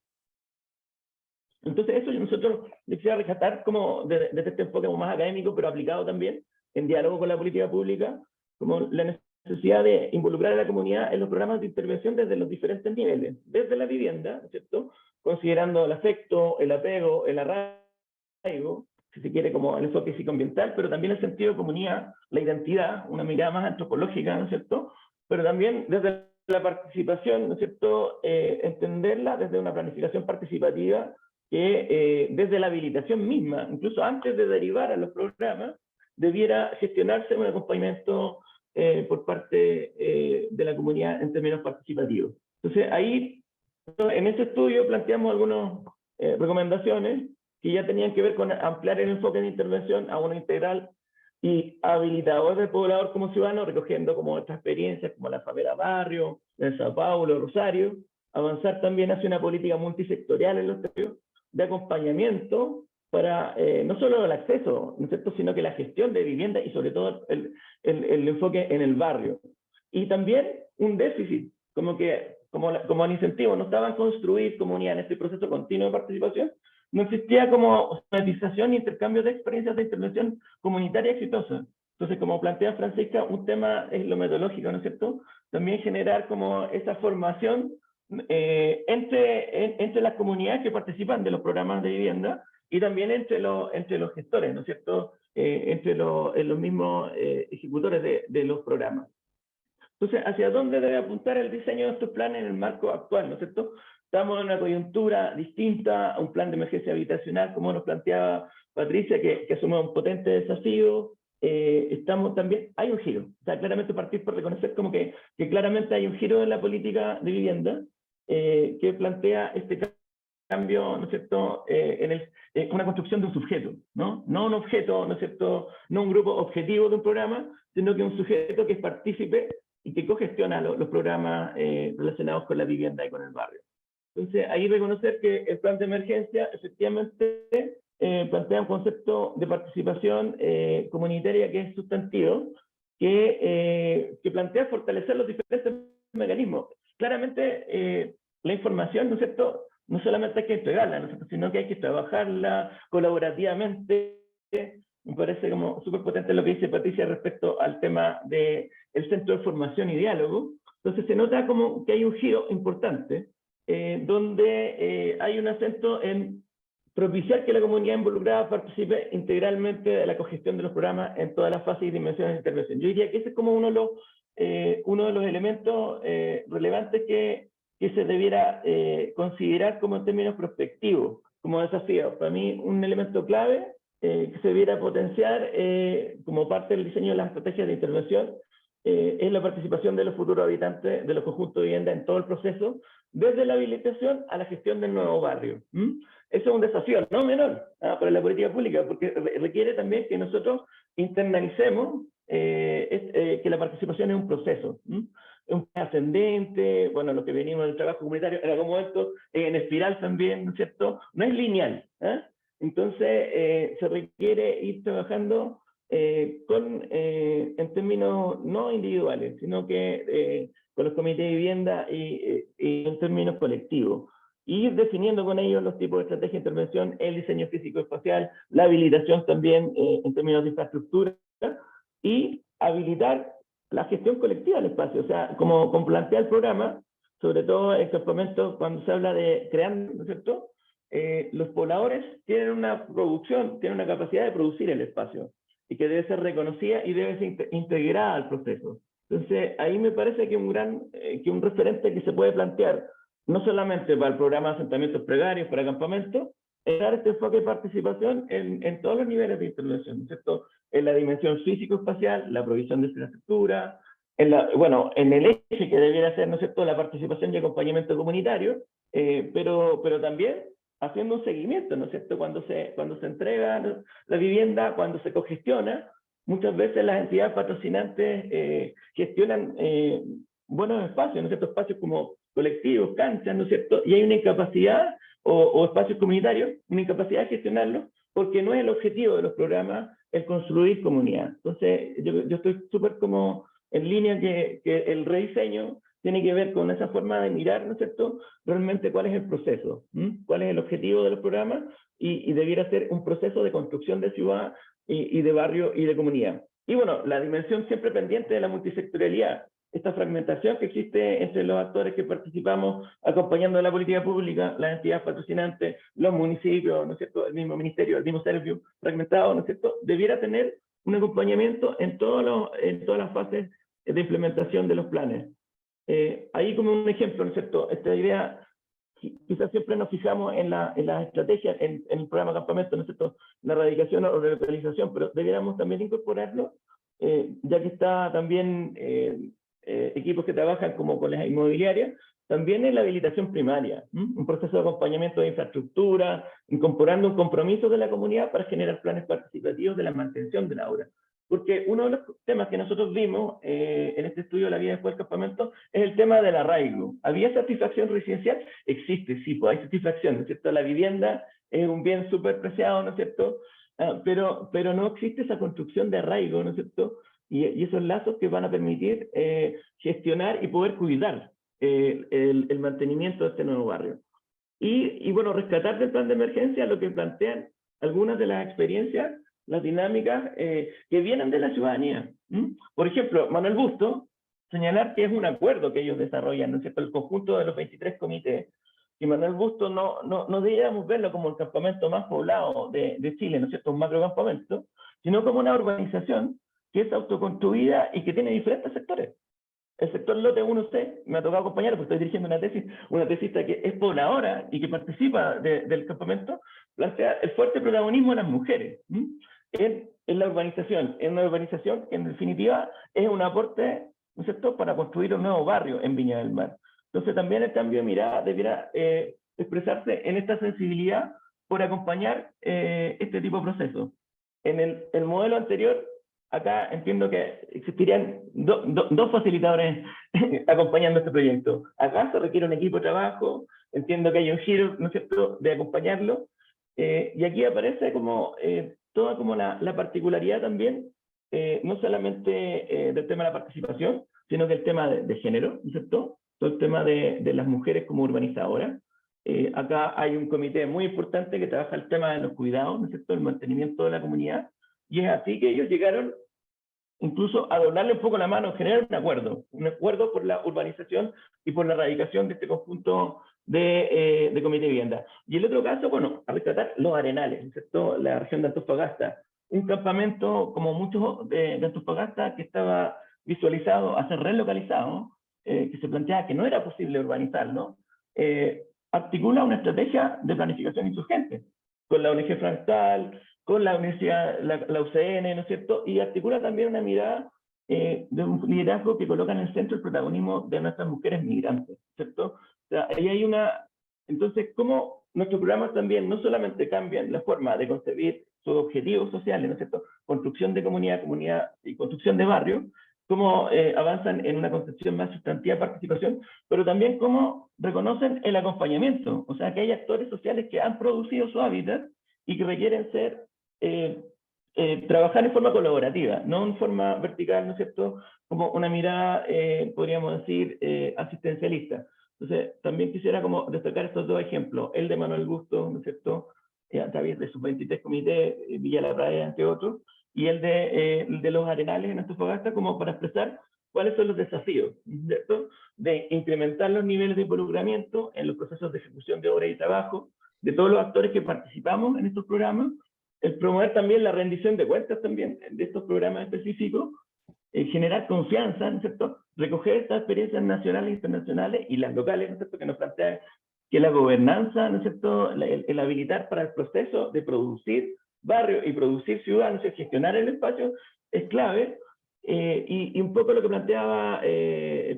Entonces eso nosotros quisiera rescatar como desde este enfoque más académico, pero aplicado también en diálogo con la política pública, como la necesidad de involucrar a la comunidad en los programas de intervención desde los diferentes niveles, desde la vivienda, ¿no es cierto?, considerando el afecto, el apego, el arraigo, si se quiere, como el enfoque psicoambiental, pero también el sentido de comunidad, la identidad, una mirada más antropológica, ¿no es cierto?, pero también desde la participación, ¿no es cierto?, entenderla desde una planificación participativa que desde la habilitación misma, incluso antes de derivar a los programas, debiera gestionarse un acompañamiento por parte de la comunidad en términos participativos. Entonces ahí, en este estudio planteamos algunas recomendaciones que ya tenían que ver con ampliar el enfoque de intervención a uno integral y habilitador del poblador como ciudadano, recogiendo como otras experiencias como la favela barrio, en Sao Paulo, Rosario, avanzar también hacia una política multisectorial en los territorios de acompañamiento para no solo el acceso, ¿no es cierto?, sino que la gestión de vivienda y sobre todo el enfoque en el barrio. Y también un déficit, como el incentivo no estaba en construir comunidad en este proceso continuo de participación, no existía como sistematización e intercambio de experiencias de intervención comunitaria exitosa. Entonces, como plantea Francisca, un tema es lo metodológico, ¿no es cierto? También generar como esa formación entre las comunidades que participan de los programas de vivienda y también entre los gestores, ¿no es cierto?, entre los mismos ejecutores de los programas. Entonces, ¿hacia dónde debe apuntar el diseño de estos planes en el marco actual, ¿no es cierto? Estamos en una coyuntura distinta a un plan de emergencia habitacional, como nos planteaba Patricia, que asume un potente desafío. Hay un giro, o sea, claramente partir por reconocer como que claramente hay un giro en la política de vivienda que plantea este cambio, ¿no es cierto?, una construcción de un sujeto, ¿no? No un objeto, ¿no es cierto?, no un grupo objetivo de un programa, sino que un sujeto que es partícipe y que cogestiona los programas relacionados con la vivienda y con el barrio. Entonces, ahí reconocer que el plan de emergencia efectivamente plantea un concepto de participación comunitaria que es sustantivo, que plantea fortalecer los diferentes mecanismos. Claramente, la información, ¿no es cierto?, no solamente hay que entregarla, ¿no es cierto?, sino que hay que trabajarla colaborativamente. Me parece como súper potente lo que dice Patricia respecto al tema del Centro de Formación y Diálogo. Entonces se nota como que hay un giro importante, donde hay un acento en propiciar que la comunidad involucrada participe integralmente de la cogestión de los programas en todas las fases y dimensiones de intervención. Yo diría que ese es como uno de los elementos relevantes que se debiera considerar como en términos prospectivos, como desafío. Para mí, un elemento clave que se debiera potenciar como parte del diseño de las estrategias de intervención es la participación de los futuros habitantes de los conjuntos de vivienda en todo el proceso, desde la habilitación a la gestión del nuevo barrio. Eso es un desafío no menor para la política pública, porque requiere también que nosotros internalicemos que la participación es un proceso, es un ascendente, bueno, lo que venimos del trabajo comunitario en algún momento, en espiral también, ¿no es cierto? No es lineal, entonces se requiere ir trabajando en términos no individuales, sino que con los comités de vivienda y en términos colectivos. Y ir definiendo con ellos los tipos de estrategia de intervención, el diseño físico-espacial, la habilitación también en términos de infraestructura, y habilitar la gestión colectiva del espacio. O sea, como plantea el programa, sobre todo en campamentos, cuando se habla de crear, ¿no es cierto? Los pobladores tienen una producción, tienen una capacidad de producir el espacio, y que debe ser reconocida y debe ser integrada al proceso. Entonces, ahí me parece que un referente que se puede plantear, no solamente para el programa de asentamientos precarios, para campamentos, es dar este enfoque de participación en todos los niveles de intervención, ¿no es cierto? En la dimensión físico-espacial, la provisión de infraestructura, en el eje que debiera ser, ¿no es cierto?, la participación y acompañamiento comunitario, pero también haciendo un seguimiento, ¿no es cierto?, cuando se entrega la vivienda, cuando se cogestiona, muchas veces las entidades patrocinantes gestionan buenos espacios, ¿no es cierto?, espacios como colectivos, canchas, ¿no es cierto?, y hay una incapacidad, o espacios comunitarios, una incapacidad de gestionarlos, porque no es el objetivo de los programas el construir comunidad. Entonces, yo estoy súper como en línea que el rediseño tiene que ver con esa forma de mirar, ¿no es cierto?, realmente cuál es el proceso, cuál es el objetivo de los programas, y debiera ser un proceso de construcción de ciudad y de barrio y de comunidad. Y bueno, la dimensión siempre pendiente de la multisectorialidad, esta fragmentación que existe entre los actores que participamos acompañando la política pública, las entidades patrocinantes, los municipios, ¿no es cierto?, el mismo ministerio, el mismo servicio fragmentado, ¿no es cierto?, debiera tener un acompañamiento en todas las fases de implementación de los planes. Ahí como un ejemplo, ¿no es cierto?, esta idea, quizás siempre nos fijamos en la estrategia, en el programa campamento, ¿no es cierto?, la erradicación o relocalización, pero debiéramos también incorporarlo, ya que está también equipos que trabajan como con las inmobiliarias, también en la habilitación primaria, un proceso de acompañamiento de infraestructura, incorporando un compromiso de la comunidad para generar planes participativos de la mantención de la obra. Porque uno de los temas que nosotros vimos en este estudio de la vida después del campamento es el tema del arraigo. ¿Había satisfacción residencial? Existe, sí, pues hay satisfacción, ¿no es cierto? La vivienda es un bien súper preciado, ¿no es cierto? Pero no existe esa construcción de arraigo, ¿no es cierto? Y esos lazos que van a permitir gestionar y poder cuidar el mantenimiento de este nuevo barrio. Y bueno, rescatar del plan de emergencia lo que plantean algunas de las experiencias, las dinámicas que vienen de la ciudadanía. Por ejemplo, Manuel Busto, señalar que es un acuerdo que ellos desarrollan, ¿no es cierto?, el conjunto de los 23 comités, y Manuel Busto no deberíamos verlo como el campamento más poblado de Chile, ¿no es cierto?, un macrocampamento, sino como una urbanización que es autoconstruida y que tiene diferentes sectores. El sector lote 1C, me ha tocado acompañar, porque estoy dirigiendo una tesista que es pobladora y que participa del campamento, plantea el fuerte protagonismo de las mujeres en la urbanización, en una urbanización que en definitiva es un aporte, ¿no es cierto?, para construir un nuevo barrio en Viña del Mar. Entonces también el cambio de mirada debiera expresarse en esta sensibilidad por acompañar este tipo de procesos. En el modelo anterior, acá entiendo que existirían dos facilitadores acompañando este proyecto. Acá se requiere un equipo de trabajo, entiendo que hay un giro, ¿no es cierto?, de acompañarlo, y aquí aparece como toda como la particularidad también, no solamente del tema de la participación, sino que el tema de género, ¿no es cierto?, todo el tema de las mujeres como urbanizadoras. Acá hay un comité muy importante que trabaja el tema de los cuidados, ¿no es cierto?, el mantenimiento de la comunidad, y es así que ellos llegaron incluso a doblarle un poco la mano, generar un acuerdo por la urbanización y por la erradicación de este conjunto de comité de vivienda. Y el otro caso, bueno, a rescatar los Arenales, ¿no es cierto?, la región de Antofagasta, un campamento como muchos de Antofagasta que estaba visualizado a ser relocalizado, que se planteaba que no era posible urbanizarlo, articula una estrategia de planificación insurgente, con la ONG Fractal, con la universidad, la UCN, ¿no es cierto?, y articula también una mirada de un liderazgo que coloca en el centro el protagonismo de nuestras mujeres migrantes, ¿cierto? O sea, ahí hay una Entonces, cómo nuestros programas también no solamente cambian la forma de concebir sus objetivos sociales, ¿no es cierto? Construcción de comunidad, comunidad y construcción de barrio, cómo avanzan en una concepción más sustantiva de participación, pero también cómo reconocen el acompañamiento, o sea, que hay actores sociales que han producido su hábitat y que requieren ser, trabajar en forma colaborativa, no en forma vertical, ¿no es cierto?, como una mirada, podríamos decir, asistencialista. Entonces, también quisiera como destacar estos dos ejemplos, el de Manuel Gusto, ¿no es cierto?, a través de sus 23 comités, Villa La Playa, entre otros, y el de los Arenales en Antofagasta, como para expresar cuáles son los desafíos, ¿cierto?, de incrementar los niveles de involucramiento en los procesos de ejecución de obra y trabajo, de todos los actores que participamos en estos programas, el promover también la rendición de cuentas también de estos programas específicos, generar confianza, ¿no es cierto?, recoger estas experiencias nacionales e internacionales y las locales, ¿no es cierto?, que nos plantean que la gobernanza, ¿no es cierto?, el habilitar para el proceso de producir barrio y producir ciudad, ¿no es cierto?, gestionar el espacio es clave, y un poco lo que planteaba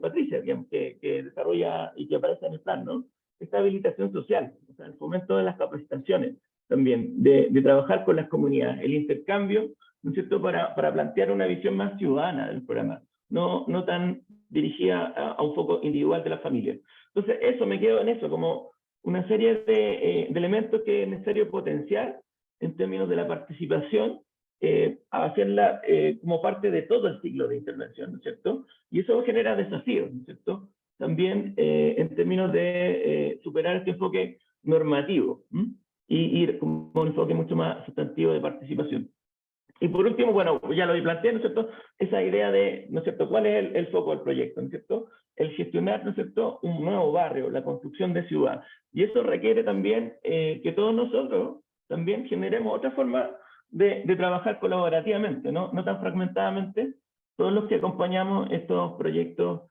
Patricia, digamos, que desarrolla y que aparece en el plan, ¿no?, esta habilitación social, o sea, el fomento de las capacitaciones también, de trabajar con las comunidades, el intercambio, ¿no es cierto?, para plantear una visión más ciudadana del programa, no tan dirigida a un foco individual de la familia. Entonces, eso, me quedo en eso, como una serie de elementos que es necesario potenciar en términos de la participación, hacerla como parte de todo el ciclo de intervención, ¿no es cierto? Y eso genera desafíos, ¿no es cierto? También en términos de superar este enfoque normativo, y ir como un enfoque mucho más sustantivo de participación. Y por último, bueno, ya lo planteé, ¿no es cierto?, esa idea de, ¿no es cierto?, cuál es el foco del proyecto, ¿no es cierto?, el gestionar, ¿no es cierto?, un nuevo barrio, la construcción de ciudad. Y eso requiere también que todos nosotros también generemos otra forma de trabajar colaborativamente, no tan fragmentadamente, todos los que acompañamos estos proyectos,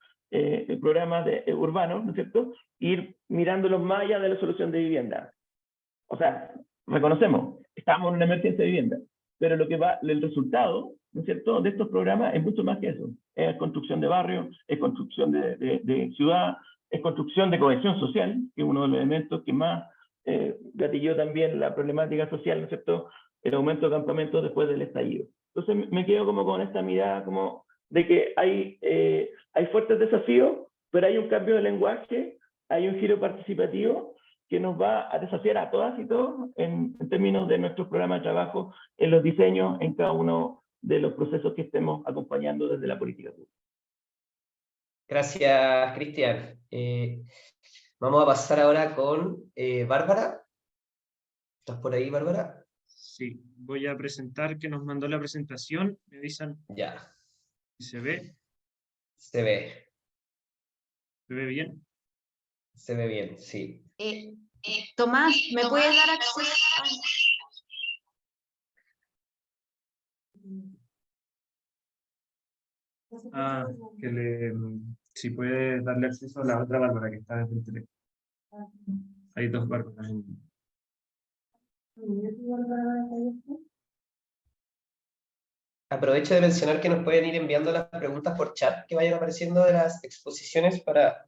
programas urbanos, ¿no es cierto?, ir mirándolos más allá de la solución de vivienda. O sea, reconocemos, estamos en una emergencia de vivienda, pero lo que va, el resultado, ¿no es cierto?, de estos programas es mucho más que eso. Es construcción de barrios, es construcción de ciudad, es construcción de cohesión social, que es uno de los elementos que más gatilló también la problemática social, ¿no es cierto?, el aumento de campamentos después del estallido. Entonces me quedo como con esta mirada como de que hay fuertes desafíos, pero hay un cambio de lenguaje, hay un giro participativo que nos va a desafiar a todas y todos en términos de nuestros programas de trabajo, en los diseños, en cada uno de los procesos que estemos acompañando desde la política pública. Gracias, Cristian. Vamos a pasar ahora con Bárbara. ¿Estás por ahí, Bárbara? Sí, voy a presentar que nos mandó la presentación. Me avisan Ya. si se ve. Se ve. ¿Se ve bien? Se ve bien, sí. Tomás, ¿me puedes dar acceso? Si puede darle acceso a la otra Bárbara que está desde el teléfono. Hay dos Bárbaras. Aprovecho de mencionar que nos pueden ir enviando las preguntas por chat que vayan apareciendo de las exposiciones para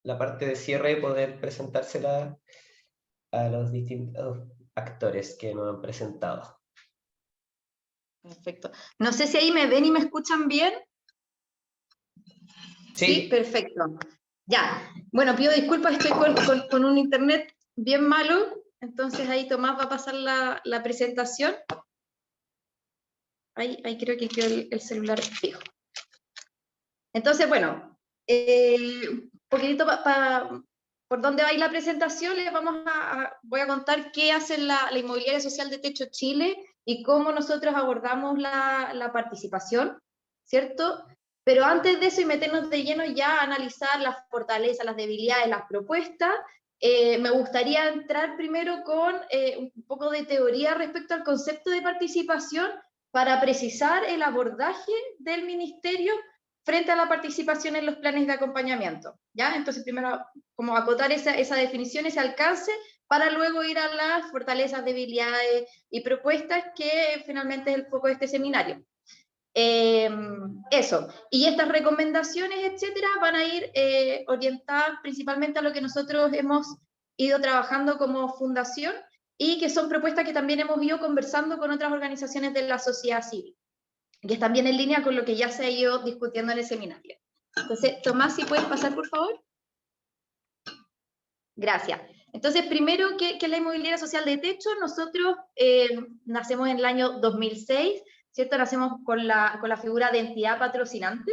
la parte de cierre poder presentársela a los distintos actores que nos han presentado. Perfecto. No sé si ahí me ven y me escuchan bien. Sí, perfecto. Ya. Bueno, pido disculpas, estoy con un internet bien malo, entonces ahí Tomás va a pasar la presentación. Ahí creo que quedó el celular fijo. Entonces, bueno, un poquitito por dónde va a ir la presentación, voy a contar qué hace la Inmobiliaria Social de Techo Chile y cómo nosotros abordamos la participación, ¿cierto? Pero antes de eso y meternos de lleno ya a analizar las fortalezas, las debilidades, las propuestas, me gustaría entrar primero con un poco de teoría respecto al concepto de participación para precisar el abordaje del ministerio frente a la participación en los planes de acompañamiento, ¿ya? Entonces primero como acotar esa definición, ese alcance, para luego ir a las fortalezas, debilidades y propuestas que finalmente es el foco de este seminario. Eso, y estas recomendaciones, etcétera, van a ir orientadas principalmente a lo que nosotros hemos ido trabajando como fundación y que son propuestas que también hemos ido conversando con otras organizaciones de la sociedad civil, que están bien en línea con lo que ya se ha ido discutiendo en el seminario. Entonces, Tomás, si puedes pasar, por favor. Gracias. Entonces, primero, ¿qué es la inmobiliaria social de techo? Nosotros nacemos en el año 2006, ¿cierto? Nacemos con la figura de entidad patrocinante.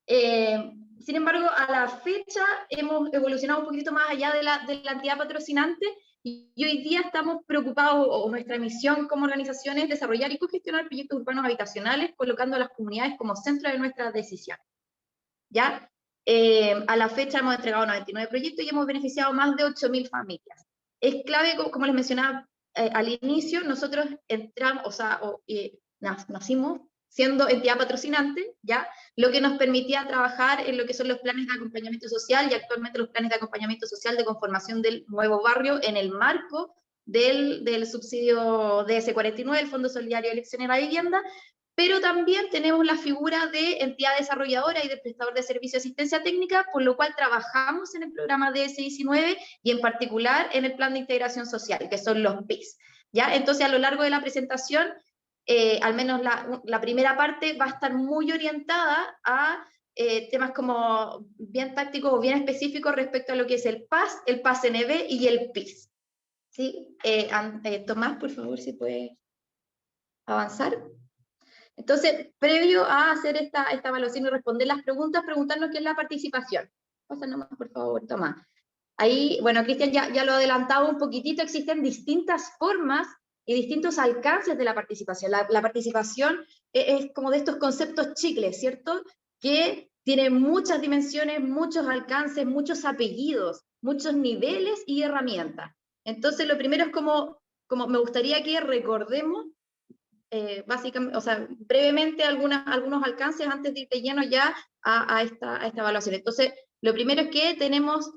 Sin embargo, a la fecha hemos evolucionado un poquito más allá de la entidad patrocinante y hoy día estamos preocupados, o nuestra misión como organización es desarrollar y cogestionar proyectos urbanos habitacionales, colocando a las comunidades como centro de nuestras decisiones. ¿Ya? A la fecha hemos entregado 99 proyectos y hemos beneficiado más de 8.000 familias. Es clave, como les mencionaba al inicio, nosotros entramos, nacimos siendo entidad patrocinante, ¿ya? Lo que nos permitía trabajar en lo que son los planes de acompañamiento social y actualmente los planes de acompañamiento social de conformación del nuevo barrio en el marco del subsidio DS49, el Fondo Solidario de Elección y la Vivienda, pero también tenemos la figura de entidad desarrolladora y de prestador de servicio de asistencia técnica, por lo cual trabajamos en el programa DS19 y en particular en el plan de integración social, que son los PIS. ¿Ya? Entonces, a lo largo de la presentación, al menos la primera parte va a estar muy orientada a temas como bien tácticos o bien específicos respecto a lo que es el PAS-NB y el PIS. ¿Sí? Tomás, por favor, si puede avanzar. Entonces, previo a hacer esta evaluación y responder las preguntas, preguntarnos qué es la participación. Pasa nomás, por favor, Tomás. Ahí, bueno, Cristian ya lo ha adelantado un poquitito, existen distintas formas y distintos alcances de la participación. La participación es como de estos conceptos chicles, ¿cierto? Que tiene muchas dimensiones, muchos alcances, muchos apellidos, muchos niveles y herramientas. Entonces, lo primero es como me gustaría que recordemos básicamente, o sea, brevemente algunos alcances antes de ir de lleno ya a esta evaluación. Entonces, lo primero es que tenemos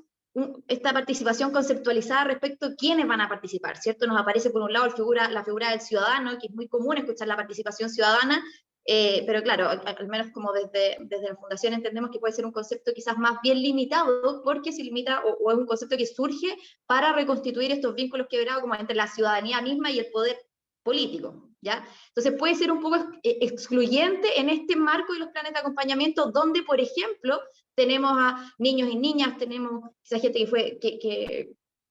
esta participación conceptualizada respecto a quiénes van a participar, ¿cierto? Nos aparece por un lado la figura del ciudadano, que es muy común escuchar la participación ciudadana, pero claro, al menos como desde la Fundación entendemos que puede ser un concepto quizás más bien limitado, porque se limita, o es un concepto que surge para reconstituir estos vínculos quebrados como entre la ciudadanía misma y el poder político, ¿ya? Entonces puede ser un poco excluyente en este marco de los planes de acompañamiento, donde, por ejemplo, tenemos a niños y niñas, tenemos esa gente que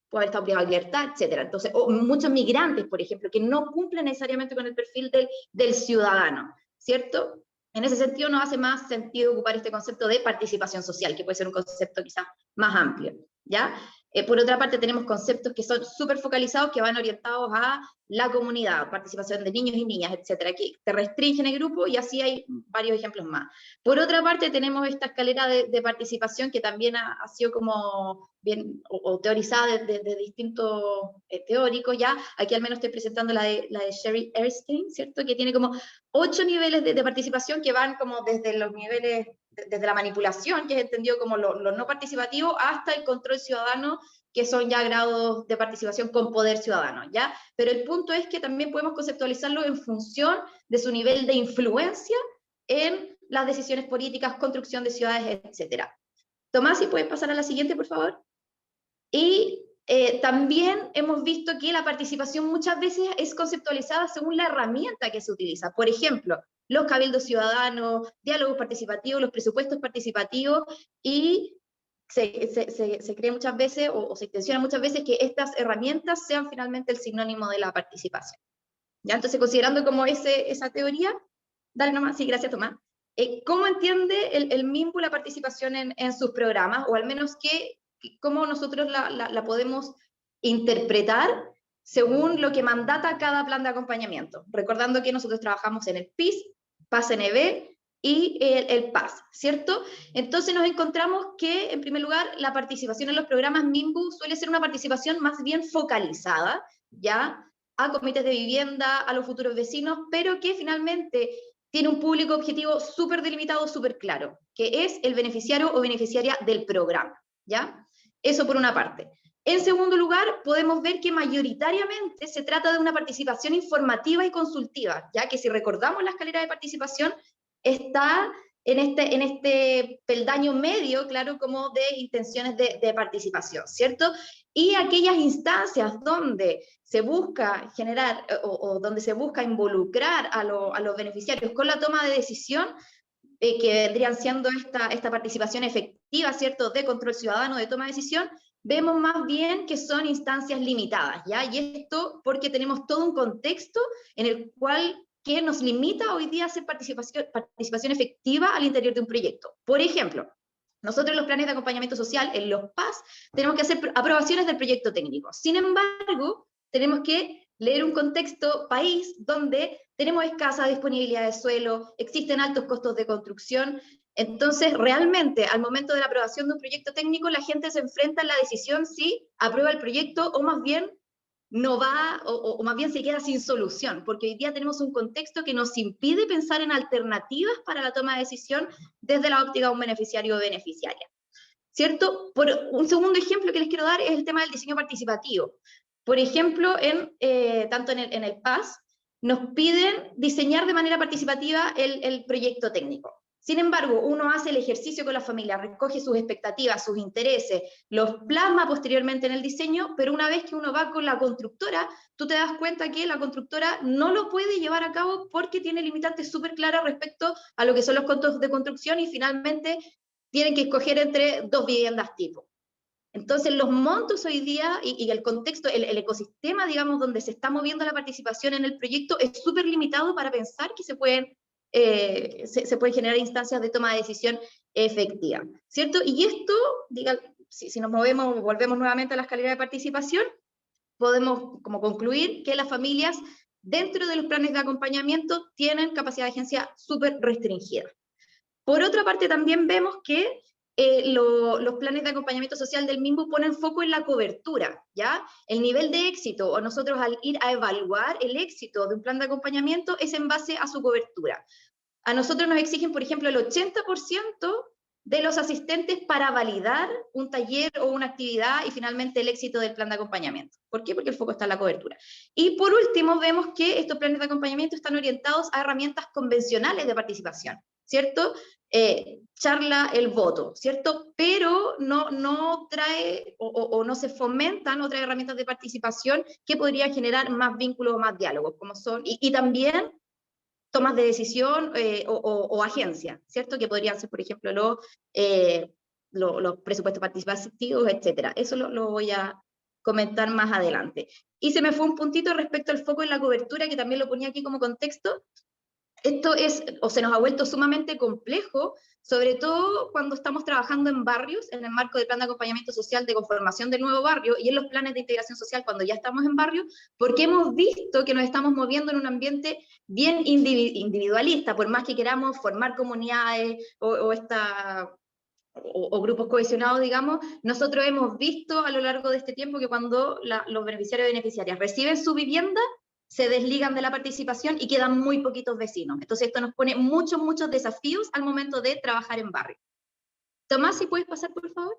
puede haber estado privada de libertad, etc. Entonces, o muchos migrantes, por ejemplo, que no cumplen necesariamente con el perfil del ciudadano, ¿cierto? En ese sentido nos hace más sentido ocupar este concepto de participación social, que puede ser un concepto quizás más amplio, ¿ya? Por otra parte, tenemos conceptos que son súper focalizados, que van orientados a la comunidad, participación de niños y niñas, etcétera, que te restringen el grupo y así hay varios ejemplos más. Por otra parte, tenemos esta escalera de participación que también ha sido como bien o teorizada de distintos teóricos, ya. Aquí al menos estoy presentando la de Sherry Erskine, ¿cierto? Que tiene como 8 niveles de participación que van como desde los niveles desde la manipulación, que es entendido como lo no participativo, hasta el control ciudadano, que son ya grados de participación con poder ciudadano, ¿ya? Pero el punto es que también podemos conceptualizarlo en función de su nivel de influencia en las decisiones políticas, construcción de ciudades, etc. Tomás, si puedes pasar a la siguiente, por favor. Y también hemos visto que la participación muchas veces es conceptualizada según la herramienta que se utiliza. Por ejemplo, los cabildos ciudadanos, diálogos participativos, los presupuestos participativos, y se cree muchas veces, o se intenciona muchas veces, que estas herramientas sean finalmente el sinónimo de la participación. ¿Ya? Entonces, considerando como esa teoría, dale nomás, sí, gracias Tomás. ¿Cómo entiende el MIMBU la participación en sus programas? O al menos cómo nosotros la podemos interpretar según lo que mandata cada plan de acompañamiento. Recordando que nosotros trabajamos en el PIS, PAS-NB y el PAS, ¿cierto? Entonces nos encontramos que, en primer lugar, la participación en los programas MIMBU suele ser una participación más bien focalizada, ¿ya? A comités de vivienda, a los futuros vecinos, pero que finalmente tiene un público objetivo súper delimitado, súper claro, que es el beneficiario o beneficiaria del programa, ¿ya? Eso por una parte. En segundo lugar, podemos ver que mayoritariamente se trata de una participación informativa y consultiva, ya que si recordamos la escalera de participación, está en este peldaño medio, claro, como de intenciones de participación, ¿cierto? Y aquellas instancias donde se busca generar o donde se busca involucrar a los beneficiarios con la toma de decisión, que vendrían siendo esta participación efectiva, ¿cierto?, de control ciudadano, de toma de decisión, vemos más bien que son instancias limitadas, ¿ya? Y esto porque tenemos todo un contexto en el cual que nos limita hoy día a hacer participación efectiva al interior de un proyecto. Por ejemplo, nosotros en los planes de acompañamiento social, en los PAS, tenemos que hacer aprobaciones del proyecto técnico. Sin embargo, tenemos que leer un contexto país donde tenemos escasa disponibilidad de suelo, existen altos costos de construcción. Entonces, realmente, al momento de la aprobación de un proyecto técnico, la gente se enfrenta a la decisión si aprueba el proyecto o más bien no va, o más bien se queda sin solución, porque hoy día tenemos un contexto que nos impide pensar en alternativas para la toma de decisión desde la óptica de un beneficiario o beneficiaria. ¿Cierto? Por un segundo ejemplo que les quiero dar es el tema del diseño participativo. Por ejemplo, tanto en el PAS, nos piden diseñar de manera participativa el proyecto técnico. Sin embargo, uno hace el ejercicio con la familia, recoge sus expectativas, sus intereses, los plasma posteriormente en el diseño, pero una vez que uno va con la constructora, tú te das cuenta que la constructora no lo puede llevar a cabo porque tiene limitantes súper claras respecto a lo que son los costos de construcción y finalmente tienen que escoger entre dos viviendas tipo. Entonces, los montos hoy día y el contexto, el ecosistema, digamos, donde se está moviendo la participación en el proyecto es súper limitado para pensar que se pueden generar instancias de toma de decisión efectiva, ¿cierto? Y esto, si nos movemos, volvemos nuevamente a la escalera de participación, podemos como concluir que las familias dentro de los planes de acompañamiento tienen capacidad de agencia súper restringida. Por otra parte, también vemos que los planes de acompañamiento social del MIMBU ponen foco en la cobertura, ¿ya? El nivel de éxito, o nosotros al ir a evaluar el éxito de un plan de acompañamiento es en base a su cobertura. A nosotros nos exigen, por ejemplo, el 80% de los asistentes para validar un taller o una actividad y finalmente el éxito del plan de acompañamiento. ¿Por qué? Porque el foco está en la cobertura. Y por último, vemos que estos planes de acompañamiento están orientados a herramientas convencionales de participación, ¿cierto? Charla, el voto, ¿cierto? Pero no trae o no se fomentan otras herramientas de participación que podrían generar más vínculos o más diálogos, como son, y también tomas de decisión o agencias, ¿cierto? Que podrían ser, por ejemplo, los presupuestos participativos, etcétera. Eso lo voy a comentar más adelante. Y se me fue un puntito respecto al foco en la cobertura, que también lo ponía aquí como contexto. Esto se nos ha vuelto sumamente complejo, sobre todo cuando estamos trabajando en barrios, en el marco del plan de acompañamiento social de conformación del nuevo barrio, y en los planes de integración social cuando ya estamos en barrio, porque hemos visto que nos estamos moviendo en un ambiente bien individualista, por más que queramos formar comunidades o grupos cohesionados, digamos, nosotros hemos visto a lo largo de este tiempo que cuando los beneficiarios y beneficiarias reciben su vivienda, se desligan de la participación y quedan muy poquitos vecinos. Entonces esto nos pone muchos desafíos al momento de trabajar en barrio. Tomás, ¿si puedes pasar, por favor?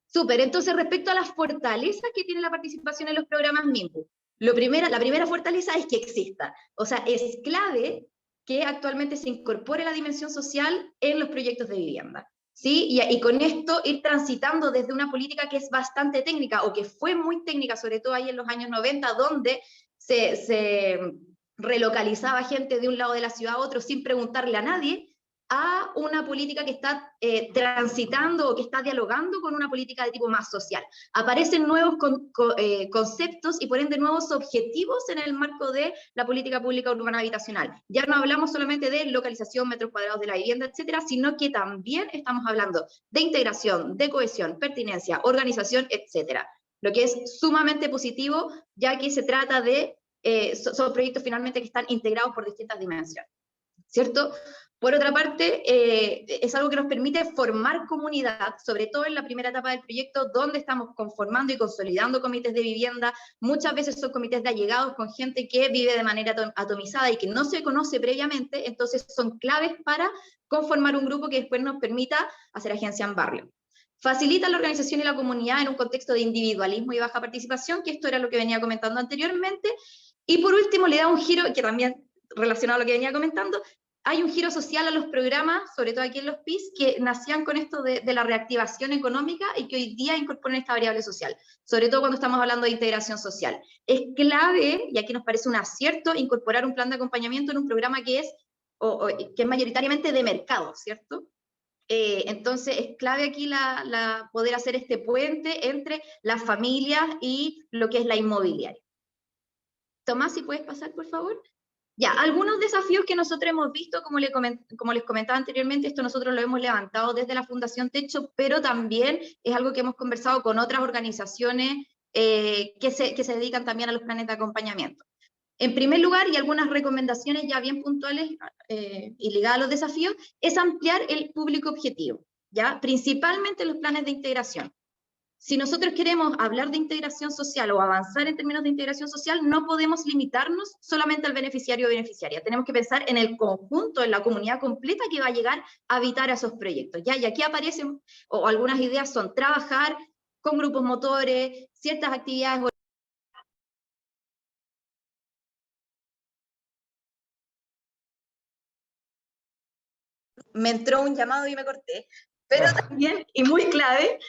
Súper, entonces respecto a las fortalezas que tiene la participación en los programas MIMBU, la primera fortaleza es que exista. O sea, es clave que actualmente se incorpore la dimensión social en los proyectos de vivienda. ¿Sí? Y con esto ir transitando desde una política que es bastante técnica, o que fue muy técnica, sobre todo ahí en los años 90, donde se relocalizaba gente de un lado de la ciudad a otro sin preguntarle a nadie, a una política que está transitando o que está dialogando con una política de tipo más social. Aparecen nuevos conceptos y por ende nuevos objetivos en el marco de la política pública urbana habitacional. Ya no hablamos solamente de localización, metros cuadrados de la vivienda, etcétera, sino que también estamos hablando de integración, de cohesión, pertinencia, organización, etcétera. Lo que es sumamente positivo, ya que se trata de, son proyectos finalmente que están integrados por distintas dimensiones, ¿cierto? Por otra parte, es algo que nos permite formar comunidad, sobre todo en la primera etapa del proyecto, donde estamos conformando y consolidando comités de vivienda. Muchas veces son comités de allegados con gente que vive de manera atomizada y que no se conoce previamente, entonces son claves para conformar un grupo que después nos permita hacer agencia en barrio. Facilita la organización y la comunidad en un contexto de individualismo y baja participación, que esto era lo que venía comentando anteriormente. Y por último, le da un giro, que también relacionado a lo que venía comentando, hay un giro social a los programas, sobre todo aquí en los PIS, que nacían con esto de la reactivación económica y que hoy día incorporan esta variable social, sobre todo cuando estamos hablando de integración social. Es clave, y aquí nos parece un acierto, incorporar un plan de acompañamiento en un programa que es mayoritariamente de mercado, ¿cierto? Entonces es clave aquí poder hacer este puente entre las familias y lo que es la inmobiliaria. Tomás, si puedes pasar, por favor. Ya, algunos desafíos que nosotros hemos visto, como les comentaba anteriormente, esto nosotros lo hemos levantado desde la Fundación Techo, pero también es algo que hemos conversado con otras organizaciones que se dedican también a los planes de acompañamiento. En primer lugar, y algunas recomendaciones ya bien puntuales y ligadas a los desafíos, es ampliar el público objetivo, ¿ya? Principalmente los planes de integración. Si nosotros queremos hablar de integración social o avanzar en términos de integración social, no podemos limitarnos solamente al beneficiario o beneficiaria. Tenemos que pensar en el conjunto, en la comunidad completa que va a llegar a habitar a esos proyectos, ¿ya? Y aquí aparecen, o algunas ideas son trabajar con grupos motores, ciertas actividades. Me entró un llamado y me corté, pero también, y muy clave,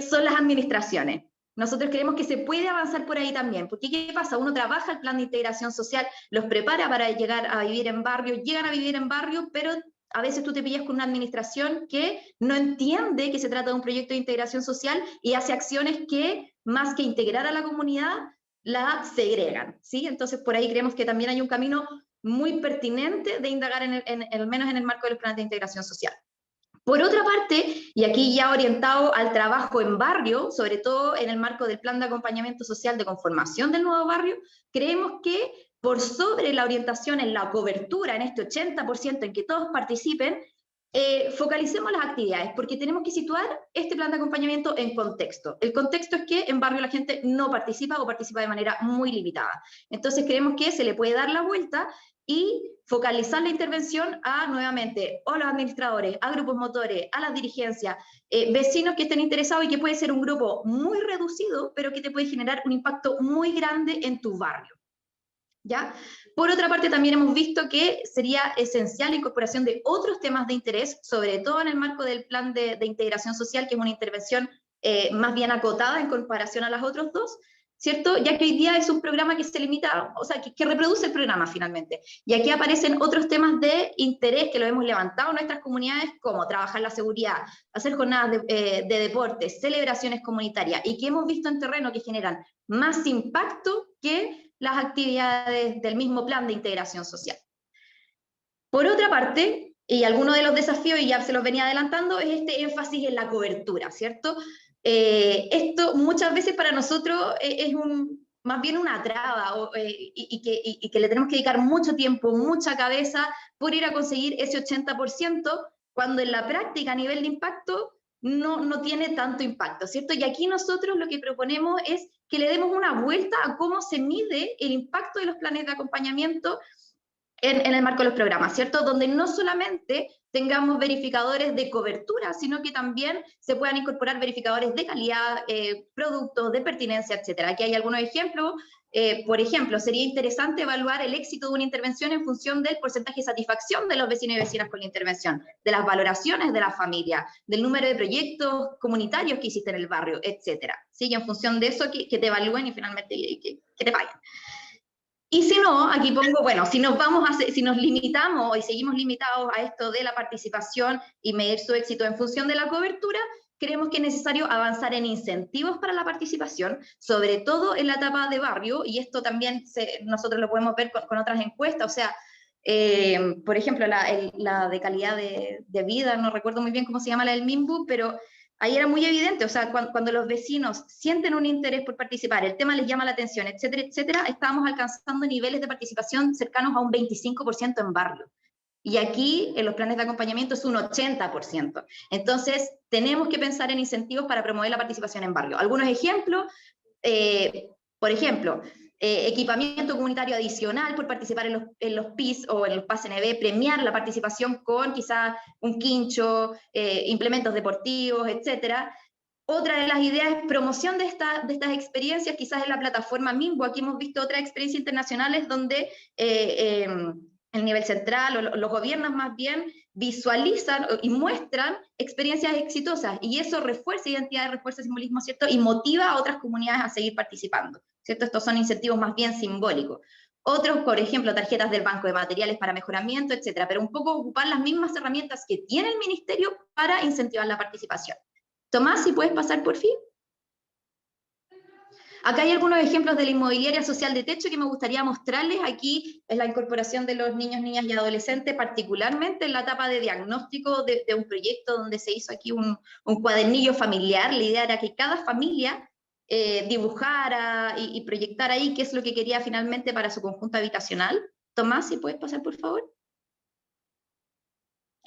son las administraciones. Nosotros creemos que se puede avanzar por ahí también, porque ¿qué pasa? Uno trabaja el plan de integración social, los prepara para llegar a vivir en barrio, llegan a vivir en barrio, pero a veces tú te pillas con una administración que no entiende que se trata de un proyecto de integración social y hace acciones que, más que integrar a la comunidad, la segregan, ¿sí? Entonces por ahí creemos que también hay un camino muy pertinente de indagar al menos en el marco de los planes de integración social. Por otra parte, y aquí ya orientado al trabajo en barrio, sobre todo en el marco del plan de acompañamiento social de conformación del nuevo barrio, creemos que por sobre la orientación en la cobertura, en este 80% en que todos participen, focalicemos las actividades, porque tenemos que situar este plan de acompañamiento en contexto. El contexto es que en barrio la gente no participa o participa de manera muy limitada. Entonces creemos que se le puede dar la vuelta y focalizar la intervención a, nuevamente, o a los administradores, a grupos motores, a las dirigencias, vecinos que estén interesados y que puede ser un grupo muy reducido, pero que te puede generar un impacto muy grande en tu barrio. ¿Ya? Por otra parte, también hemos visto que sería esencial la incorporación de otros temas de interés, sobre todo en el marco del plan de integración social, que es una intervención más bien acotada en comparación a las otras dos, ¿cierto? Ya que hoy día es un programa que se limita, o sea, que reproduce el programa finalmente. Y aquí aparecen otros temas de interés que lo hemos levantado en nuestras comunidades, como trabajar la seguridad, hacer jornadas de deportes, celebraciones comunitarias, y que hemos visto en terreno que generan más impacto que las actividades del mismo plan de integración social. Por otra parte, y alguno de los desafíos, y ya se los venía adelantando, es este énfasis en la cobertura, ¿cierto? Esto muchas veces para nosotros es más bien una traba, y que le tenemos que dedicar mucho tiempo, mucha cabeza, por ir a conseguir ese 80%, cuando en la práctica a nivel de impacto no tiene tanto impacto, ¿cierto? Y aquí nosotros lo que proponemos es que le demos una vuelta a cómo se mide el impacto de los planes de acompañamiento en el marco de los programas, ¿cierto? Donde no solamente tengamos verificadores de cobertura, sino que también se puedan incorporar verificadores de calidad, productos, de pertinencia, etcétera. Aquí hay algunos ejemplos. Por ejemplo, sería interesante evaluar el éxito de una intervención en función del porcentaje de satisfacción de los vecinos y vecinas con la intervención, de las valoraciones de la familia, del número de proyectos comunitarios que hiciste en el barrio, etcétera. ¿Sí? Y en función de eso, que te evalúen y finalmente que te paguen. Y si no, aquí pongo, bueno, si nos limitamos y seguimos limitados a esto de la participación y medir su éxito en función de la cobertura, creemos que es necesario avanzar en incentivos para la participación, sobre todo en la etapa de barrio, y esto también nosotros lo podemos ver con otras encuestas, o sea, por ejemplo, la de calidad de vida, no recuerdo muy bien cómo se llama la del MIMBU, pero ahí era muy evidente, o sea, cuando los vecinos sienten un interés por participar, el tema les llama la atención, etcétera, etcétera, estábamos alcanzando niveles de participación cercanos a un 25% en barrio. Y aquí, en los planes de acompañamiento, es un 80%. Entonces, tenemos que pensar en incentivos para promover la participación en barrio. Algunos ejemplos, por ejemplo, equipamiento comunitario adicional por participar en los PIS o en los PAS-NB, premiar la participación con quizás un quincho, implementos deportivos, etcétera. Otra de las ideas es promoción de estas experiencias, quizás en la plataforma MIMBO. Aquí hemos visto otras experiencias internacionales donde el nivel central, o los gobiernos más bien, visualizan y muestran experiencias exitosas, y eso refuerza identidad, refuerza simbolismo, ¿cierto? Y motiva a otras comunidades a seguir participando, ¿cierto? Estos son incentivos más bien simbólicos. Otros, por ejemplo, tarjetas del banco de materiales para mejoramiento, etcétera, pero un poco ocupar las mismas herramientas que tiene el ministerio para incentivar la participación. Tomás, si puedes pasar por fin. Acá hay algunos ejemplos de la inmobiliaria social de techo que me gustaría mostrarles. Aquí es la incorporación de los niños, niñas y adolescentes, particularmente en la etapa de diagnóstico de un proyecto donde se hizo aquí un cuadernillo familiar. La idea era que cada familia dibujara y proyectara ahí qué es lo que quería finalmente para su conjunto habitacional. Tomás, si puedes pasar, por favor.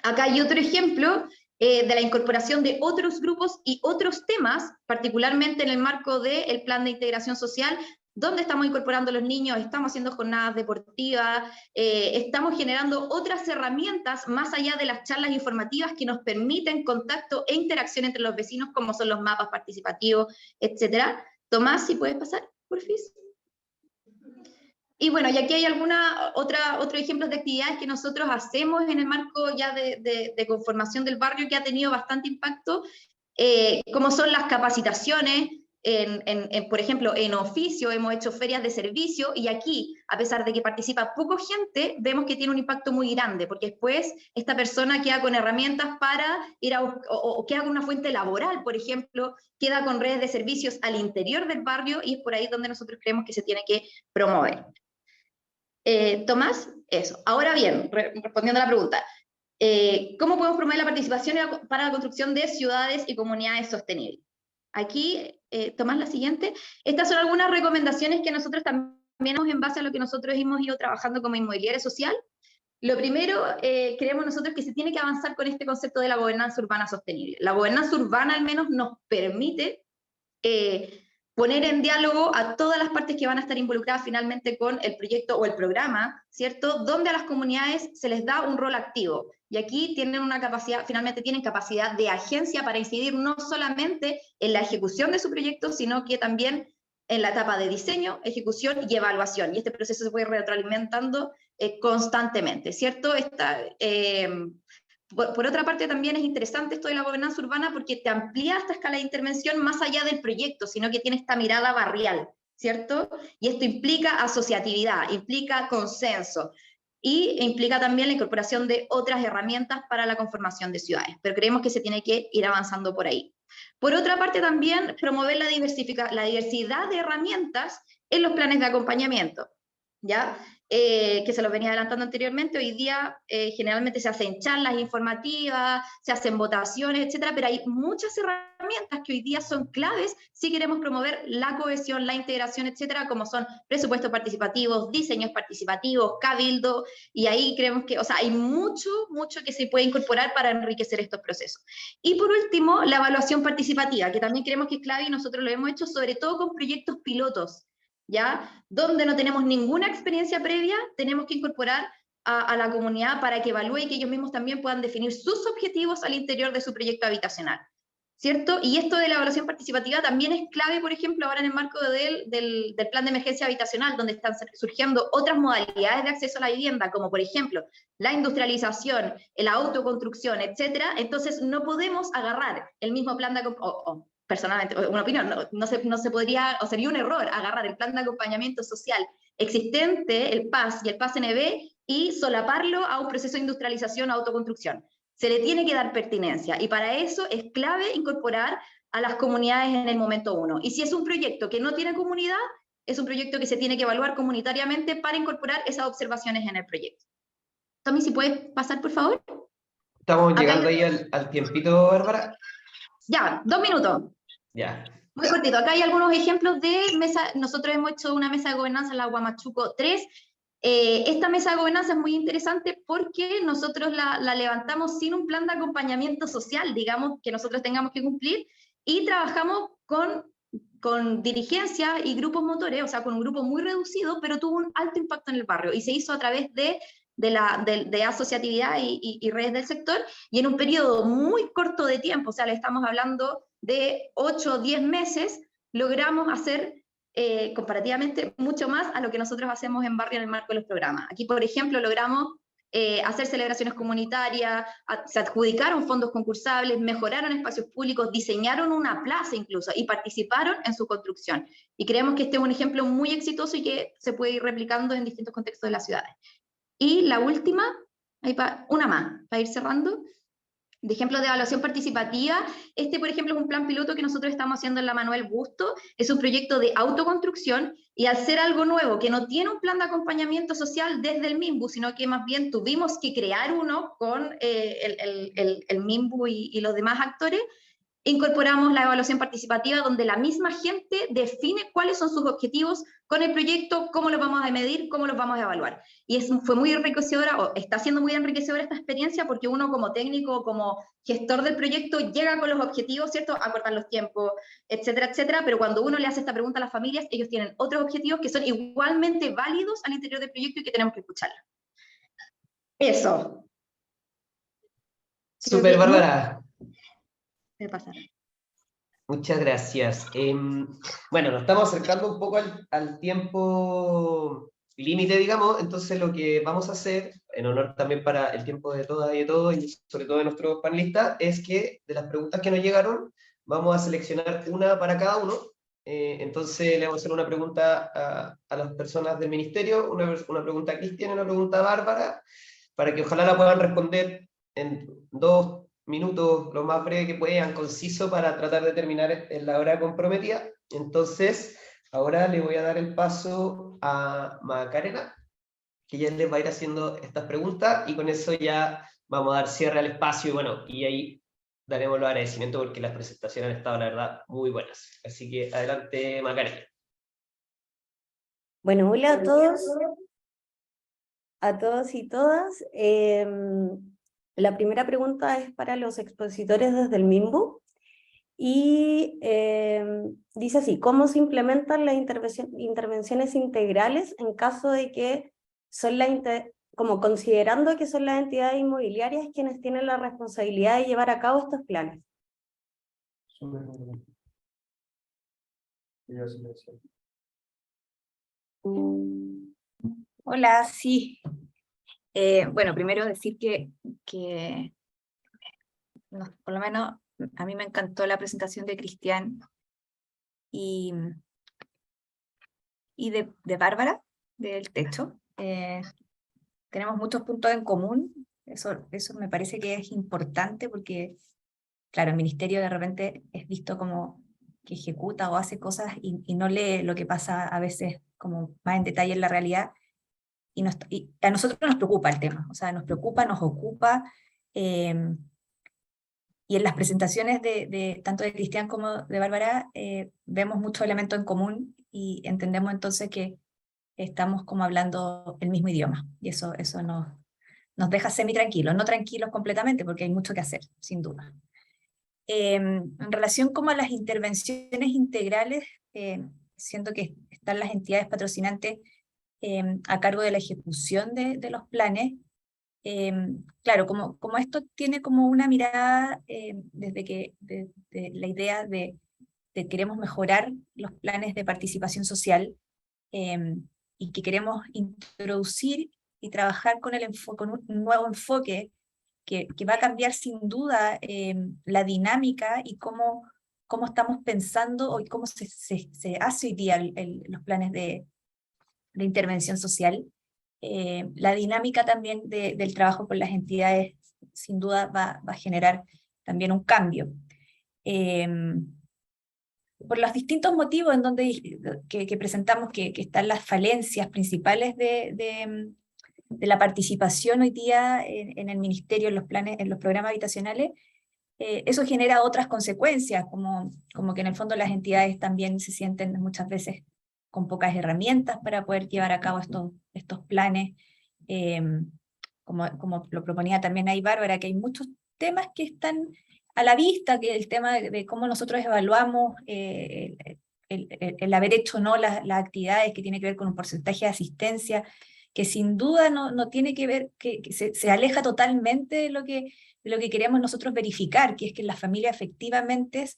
Acá hay otro ejemplo de la incorporación de otros grupos y otros temas, particularmente en el marco del plan de integración social, donde estamos incorporando a los niños, estamos haciendo jornadas deportivas, estamos generando otras herramientas más allá de las charlas informativas que nos permiten contacto e interacción entre los vecinos, como son los mapas participativos, etc. Tomás, si puedes pasar, por favor. Y bueno, y aquí hay otros ejemplos de actividades que nosotros hacemos en el marco ya de conformación del barrio, que ha tenido bastante impacto, como son las capacitaciones, por ejemplo, en oficio hemos hecho ferias de servicio, y aquí, a pesar de que participa poca gente, vemos que tiene un impacto muy grande, porque después esta persona queda con herramientas para ir o queda con una fuente laboral, por ejemplo, queda con redes de servicios al interior del barrio, y es por ahí donde nosotros creemos que se tiene que promover. Tomás, eso. Ahora bien, respondiendo a la pregunta, ¿cómo podemos promover la participación para la construcción de ciudades y comunidades sostenibles? Aquí, Tomás, la siguiente. Estas son algunas recomendaciones que nosotros también en base a lo que nosotros hemos ido trabajando como inmobiliaria social. Lo primero, creemos nosotros que se tiene que avanzar con este concepto de la gobernanza urbana sostenible. La gobernanza urbana al menos nos permite poner en diálogo a todas las partes que van a estar involucradas finalmente con el proyecto o el programa, ¿cierto? Donde a las comunidades se les da un rol activo. Y aquí tienen una capacidad, finalmente tienen capacidad de agencia para incidir no solamente en la ejecución de su proyecto, sino que también en la etapa de diseño, ejecución y evaluación. Y este proceso se puede retroalimentando constantemente, ¿cierto? Por otra parte, también es interesante esto de la gobernanza urbana porque te amplía esta escala de intervención más allá del proyecto, sino que tiene esta mirada barrial, ¿cierto? Y esto implica asociatividad, implica consenso, y implica también la incorporación de otras herramientas para la conformación de ciudades, pero creemos que se tiene que ir avanzando por ahí. Por otra parte, también promover la diversidad de herramientas en los planes de acompañamiento, ¿ya? Que se los venía adelantando anteriormente. Hoy día generalmente se hacen charlas informativas, se hacen votaciones, etcétera, pero hay muchas herramientas que hoy día son claves si queremos promover la cohesión, la integración, etcétera, como son presupuestos participativos, diseños participativos, cabildo, y ahí creemos que, o sea, hay mucho que se puede incorporar para enriquecer estos procesos. Y por último, la evaluación participativa, que también creemos que es clave y nosotros lo hemos hecho sobre todo con proyectos pilotos, ¿ya? Donde no tenemos ninguna experiencia previa, tenemos que incorporar a la comunidad para que evalúe y que ellos mismos también puedan definir sus objetivos al interior de su proyecto habitacional, ¿cierto? Y esto de la evaluación participativa también es clave, por ejemplo, ahora en el marco del plan de emergencia habitacional, donde están surgiendo otras modalidades de acceso a la vivienda, como por ejemplo la industrialización, la autoconstrucción, etcétera. Entonces no podemos agarrar el mismo plan de personalmente, una opinión, no se podría, o sería un error agarrar el plan de acompañamiento social existente, el PAS y el PAS-NB, y solaparlo a un proceso de industrialización o autoconstrucción. Se le tiene que dar pertinencia, y para eso es clave incorporar a las comunidades en el momento uno. Y si es un proyecto que no tiene comunidad, es un proyecto que se tiene que evaluar comunitariamente para incorporar esas observaciones en el proyecto. Tommy, si puedes pasar, por favor. Estamos llegando ahí al tiempito, Bárbara. Ya, 2 minutos. Ya. Muy cortito, acá hay algunos ejemplos de mesa. Nosotros hemos hecho una mesa de gobernanza en la Huamachuco 3. Esta mesa de gobernanza es muy interesante porque nosotros la levantamos sin un plan de acompañamiento social, digamos, que nosotros tengamos que cumplir, y trabajamos con dirigencia y grupos motores, o sea, con un grupo muy reducido, pero tuvo un alto impacto en el barrio, y se hizo a través de asociatividad y redes del sector, y en un periodo muy corto de tiempo, o sea, le estamos hablando de 8 o 10 meses, logramos hacer comparativamente mucho más a lo que nosotros hacemos en barrio en el marco de los programas. Aquí, por ejemplo, logramos hacer celebraciones comunitarias, se adjudicaron fondos concursables, mejoraron espacios públicos, diseñaron una plaza incluso y participaron en su construcción. Y creemos que este es un ejemplo muy exitoso y que se puede ir replicando en distintos contextos de las ciudades. Y la última, una más, para ir cerrando, de ejemplo de evaluación participativa. Este, por ejemplo, es un plan piloto que nosotros estamos haciendo en la Manuel Busto. Es un proyecto de autoconstrucción y al ser algo nuevo, que no tiene un plan de acompañamiento social desde el MIMBU, sino que más bien tuvimos que crear uno con el MIMBU y los demás actores, incorporamos la evaluación participativa donde la misma gente define cuáles son sus objetivos con el proyecto, cómo los vamos a medir, cómo los vamos a evaluar. Y fue muy enriquecedora, o está siendo muy enriquecedora esta experiencia, porque uno como técnico, como gestor del proyecto, llega con los objetivos, ¿cierto? Acortar los tiempos, etcétera, etcétera, pero cuando uno le hace esta pregunta a las familias, ellos tienen otros objetivos que son igualmente válidos al interior del proyecto y que tenemos que escucharlos. Eso. Súper, Bárbara. Pasar. Muchas gracias. Bueno, nos estamos acercando un poco al tiempo límite, digamos, entonces lo que vamos a hacer, en honor también para el tiempo de todas y de todos, y sobre todo de nuestros panelistas, es que de las preguntas que nos llegaron, vamos a seleccionar una para cada uno. Entonces le vamos a hacer una pregunta a las personas del ministerio, una pregunta a Cristian y una pregunta a Bárbara, para que ojalá la puedan responder en 2 minutos, lo más breve que puedan, conciso, para tratar de terminar en la hora comprometida. Entonces, ahora le voy a dar el paso a Macarena, que ya les va a ir haciendo estas preguntas, y con eso ya vamos a dar cierre al espacio, y bueno, y ahí daremos los agradecimientos porque las presentaciones han estado, la verdad, muy buenas. Así que adelante, Macarena. Bueno, hola a todos y todas. La primera pregunta es para los expositores desde el MIMBU, y dice así: ¿cómo se implementan las intervenciones integrales en caso de que son como considerando que son las entidades inmobiliarias quienes tienen la responsabilidad de llevar a cabo estos planes? Hola, sí. Bueno, primero decir que por lo menos a mí me encantó la presentación de Cristian y de Bárbara, del techo. Tenemos muchos puntos en común, eso me parece que es importante porque, claro, el ministerio de repente es visto como que ejecuta o hace cosas y no lee lo que pasa a veces como más en detalle en la realidad. Y a nosotros nos preocupa el tema, o sea, nos preocupa, nos ocupa, y en las presentaciones tanto de Cristian como de Bárbara vemos muchos elementos en común y entendemos entonces que estamos como hablando el mismo idioma, y eso nos deja semi-tranquilos, no tranquilos completamente porque hay mucho que hacer, sin duda. En relación como a las intervenciones integrales, siento que están las entidades patrocinantes a cargo de la ejecución de los planes. Claro, como esto tiene como una mirada desde la idea de queremos mejorar los planes de participación social, y que queremos introducir y trabajar con un nuevo enfoque que va a cambiar sin duda la dinámica y cómo estamos pensando y cómo se hace hoy día los planes de intervención social. La dinámica también del trabajo con las entidades sin duda va a generar también un cambio. Por los distintos motivos en donde que presentamos que están las falencias principales de la participación hoy día en el ministerio, en los planes, en los programas habitacionales, eso genera otras consecuencias, como que en el fondo las entidades también se sienten muchas veces con pocas herramientas para poder llevar a cabo estos planes, como lo proponía también ahí Bárbara, que hay muchos temas que están a la vista, que el tema de cómo nosotros evaluamos el haber hecho o no las actividades, que tiene que ver con un porcentaje de asistencia, que sin duda no tiene que ver, que se aleja totalmente de lo que queremos nosotros verificar, que es que las familias efectivamente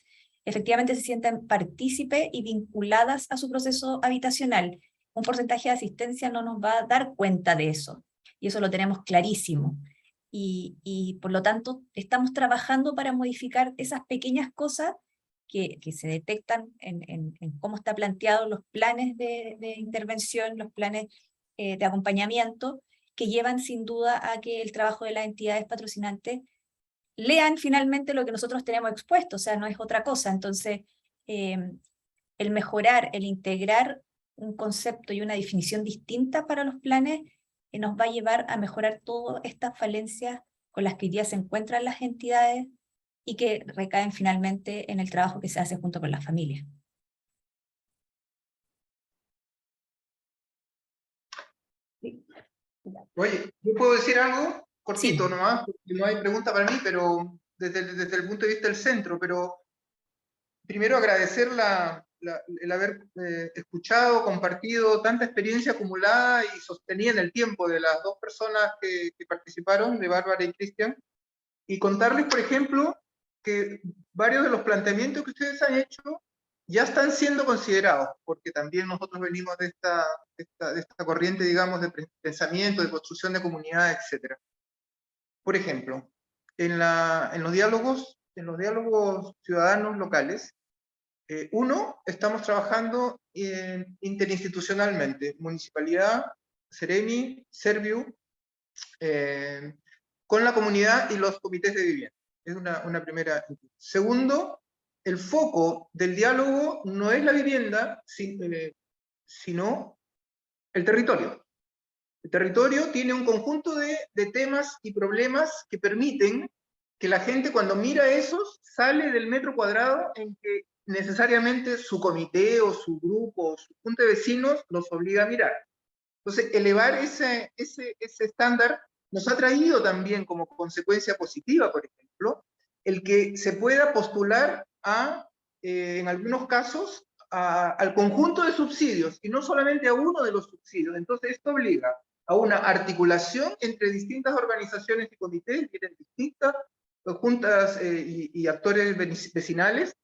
efectivamente se sientan partícipes y vinculadas a su proceso habitacional. Un porcentaje de asistencia no nos va a dar cuenta de eso, y eso lo tenemos clarísimo. Y por lo tanto estamos trabajando para modificar esas pequeñas cosas que se detectan en cómo está planteados los planes de intervención, los planes de acompañamiento, que llevan sin duda a que el trabajo de las entidades patrocinantes lean finalmente lo que nosotros tenemos expuesto, o sea, no es otra cosa. Entonces, el mejorar, el integrar un concepto y una definición distinta para los planes nos va a llevar a mejorar todas estas falencias con las que hoy día se encuentran las entidades y que recaen finalmente en el trabajo que se hace junto con las familias. Oye, ¿yo puedo decir algo? Cortito Sí. nomás, porque no hay pregunta para mí, pero desde el punto de vista del centro, pero primero agradecer el haber escuchado, compartido tanta experiencia acumulada y sostenida en el tiempo de las dos personas que participaron, de Bárbara y Cristian, y contarles, por ejemplo, que varios de los planteamientos que ustedes han hecho ya están siendo considerados, porque también nosotros venimos de esta corriente, digamos, de pensamiento, de construcción de comunidades, etc. Por ejemplo, en los diálogos ciudadanos locales, estamos trabajando interinstitucionalmente, municipalidad, Ceremi, Serviu, con la comunidad y los comités de vivienda. Es una primera. Segundo, el foco del diálogo no es la vivienda, sino el territorio. El territorio tiene un conjunto de temas y problemas que permiten que la gente, cuando mira esos, sale del metro cuadrado en que necesariamente su comité o su grupo o su junta de vecinos los obliga a mirar. Entonces, elevar ese estándar nos ha traído también como consecuencia positiva, por ejemplo, el que se pueda postular en algunos casos, al conjunto de subsidios, y no solamente a uno de los subsidios. Entonces, esto obliga a una articulación entre distintas organizaciones y comités, tienen distintas juntas y actores vecinales.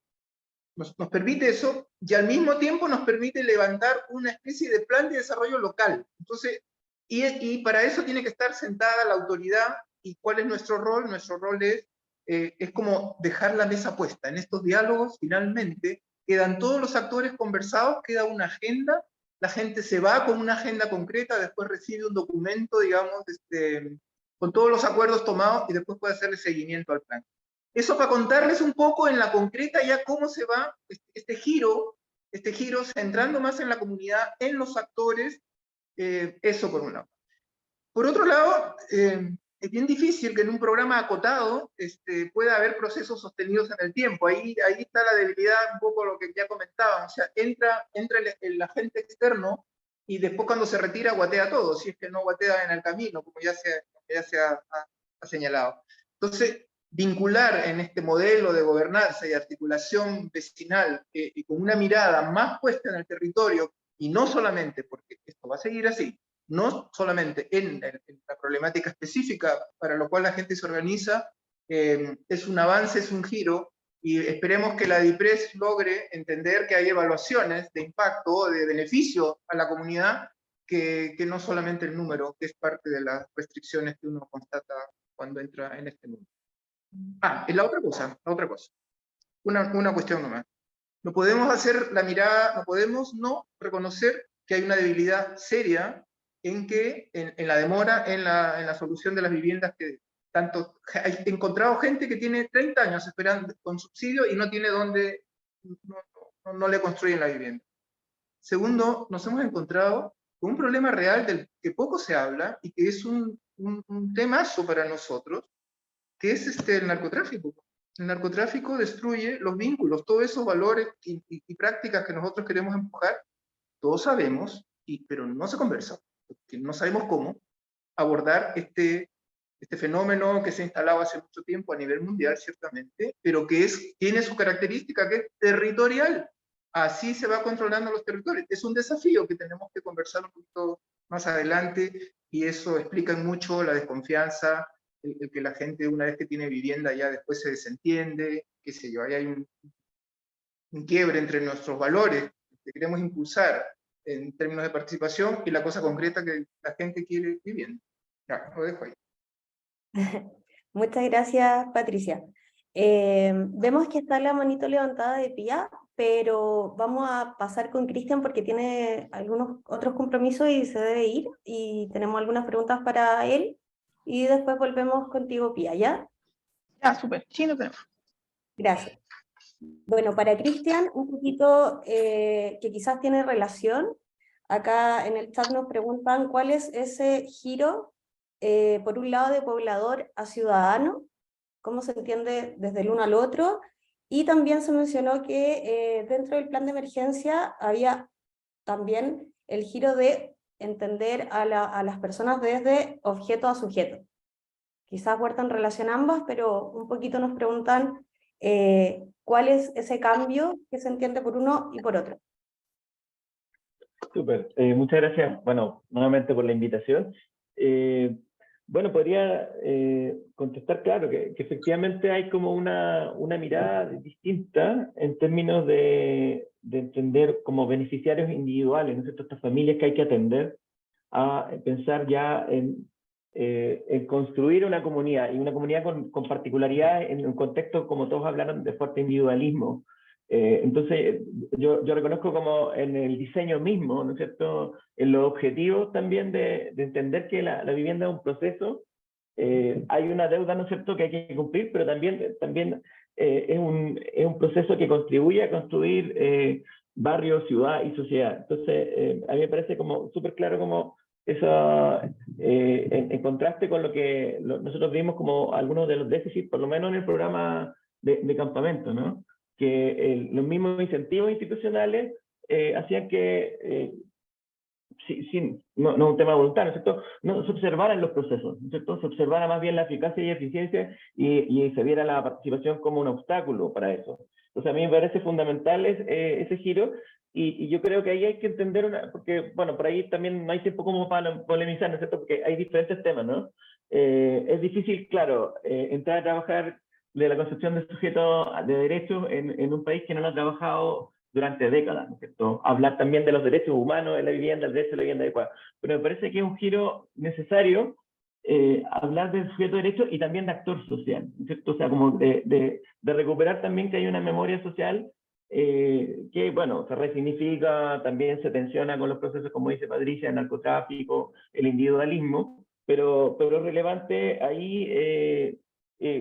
Nos permite eso, y al mismo tiempo nos permite levantar una especie de plan de desarrollo local. Entonces, y para eso tiene que estar sentada la autoridad. ¿Y cuál es nuestro rol? Nuestro rol es como dejar la mesa puesta. En estos diálogos, finalmente, quedan todos los actores conversados, queda una agenda, la gente se va con una agenda concreta, después recibe un documento, digamos, con todos los acuerdos tomados, y después puede hacerle seguimiento al plan. Eso para contarles un poco en la concreta ya cómo se va este giro centrando más en la comunidad, en los actores, eso por un lado. Por otro lado, es bien difícil que en un programa acotado pueda haber procesos sostenidos en el tiempo. Ahí está la debilidad, un poco lo que ya comentaba. O sea, entra el agente externo y después cuando se retira guatea todo, si es que no guatea en el camino, como ya se ha señalado. Entonces, vincular en este modelo de gobernanza y articulación vecinal y con una mirada más puesta en el territorio, y no solamente, porque esto va a seguir así, no solamente en la problemática específica para lo cual la gente se organiza, es un avance, es un giro, y esperemos que la DIPRES logre entender que hay evaluaciones de impacto o de beneficio a la comunidad, que no solamente el número, que es parte de las restricciones que uno constata cuando entra en este mundo. Y la otra cosa, una cuestión nomás. No podemos hacer la mirada, no podemos no reconocer que hay una debilidad seria en la demora en la solución de las viviendas, que tanto he encontrado gente que tiene 30 años esperando con subsidio y no tiene dónde, no le construyen la vivienda. Segundo, nos hemos encontrado con un problema real del que poco se habla y que es un temazo para nosotros, que es el narcotráfico. El narcotráfico destruye los vínculos, todos esos valores y prácticas que nosotros queremos empujar. Todos sabemos, pero no se conversa, porque no sabemos cómo abordar este fenómeno que se ha instalado hace mucho tiempo a nivel mundial, ciertamente, pero que tiene su característica, que es territorial. Así se va controlando los territorios. Es un desafío que tenemos que conversar un poquito más adelante, y eso explica mucho la desconfianza, el que la gente, una vez que tiene vivienda, ya después se desentiende, qué sé yo, ahí hay un quiebre entre nuestros valores que queremos impulsar en términos de participación y la cosa concreta que la gente quiere viviendo. Ya, lo dejo ahí. Muchas gracias, Patricia. Vemos que está la manito levantada de Pía, pero vamos a pasar con Cristian porque tiene algunos otros compromisos y se debe ir, y tenemos algunas preguntas para él, y después volvemos contigo, Pía, ¿ya? Ya, súper. Sí, no tenemos. Gracias. Bueno, para Cristian, un poquito que quizás tiene relación. Acá en el chat nos preguntan cuál es ese giro, por un lado, de poblador a ciudadano, cómo se entiende desde el uno al otro, y también se mencionó que dentro del plan de emergencia había también el giro de entender a las personas desde objeto a sujeto. Quizás guardan relación ambas, pero un poquito nos preguntan cuál es ese cambio que se entiende por uno y por otro. Súper, muchas gracias, bueno, nuevamente por la invitación. Bueno, podría contestar, claro, que efectivamente hay como una mirada distinta en términos de entender como beneficiarios individuales, ¿no es cierto?, estas familias que hay que atender, a pensar ya en construir una comunidad, y una comunidad con particularidades en un contexto, como todos hablaron, de fuerte individualismo. Entonces, yo reconozco como en el diseño mismo, ¿no es cierto?, en los objetivos también de entender que la vivienda es un proceso, hay una deuda, ¿no es cierto?, que hay que cumplir, pero también es un proceso que contribuye a construir barrio, ciudad y sociedad. Entonces, a mí me parece como súper claro como eso, en contraste con lo que nosotros vimos como algunos de los déficits, por lo menos en el programa de campamento, ¿no?, que los mismos incentivos institucionales hacían que, no es un tema voluntario, ¿no es cierto?, no se observaran los procesos, ¿no es cierto?, se observara más bien la eficacia y eficiencia, y se viera la participación como un obstáculo para eso. Entonces a mí me parece fundamental ese giro, y yo creo que ahí hay que entender porque, bueno, por ahí también no hay tiempo como para polemizar, ¿no es cierto?, porque hay diferentes temas, ¿no? Es difícil, claro, entrar a trabajar de la concepción del sujeto de derechos en un país que no lo ha trabajado durante décadas, ¿no es cierto? Hablar también de los derechos humanos en la vivienda, el derecho a la vivienda adecuada. Pero me parece que es un giro necesario hablar del sujeto de derecho y también de actor social, ¿no es cierto? O sea, como de recuperar también que hay una memoria social que, bueno, se resignifica, también se tensiona con los procesos, como dice Patricia, el narcotráfico, el individualismo, pero es relevante ahí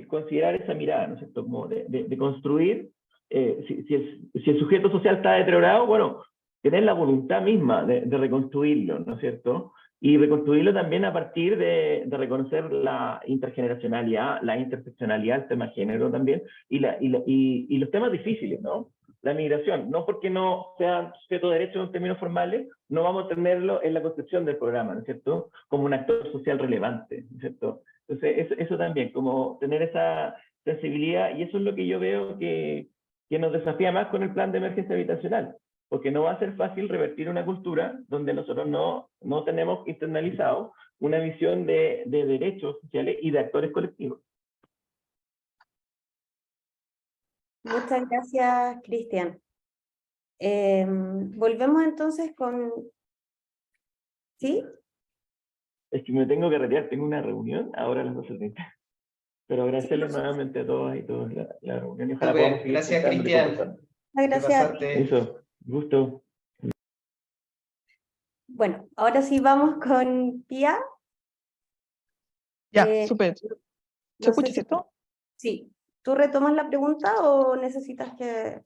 considerar esa mirada, ¿no es cierto?, como de construir, si el sujeto social está deteriorado, bueno, tener la voluntad misma de reconstruirlo, ¿no es cierto?, y reconstruirlo también a partir de reconocer la intergeneracionalidad, la interseccionalidad, el tema de género también, y los temas difíciles, ¿no? La migración, no porque no sea sujeto de derechos en términos formales, no vamos a tenerlo en la concepción del programa, ¿no es cierto?, como un actor social relevante, ¿no es cierto? Entonces, eso también, como tener esa sensibilidad, y eso es lo que yo veo que nos desafía más con el plan de emergencia habitacional, porque no va a ser fácil revertir una cultura donde nosotros no tenemos internalizado una visión de derechos sociales y de actores colectivos. Muchas gracias, Cristian. Volvemos entonces con... ¿Sí? Es que me tengo que retirar, tengo una reunión ahora a las 12:30. Pero agradecerles nuevamente a todas y todos la reunión. Y ojalá podamos seguir Gracias, Cristian. Gracias a ti. Eso, gusto. Bueno, ahora sí vamos con Pía. Ya, súper. ¿Se No escucha, sé cierto? Sí. ¿Tú retomas la pregunta o necesitas que...?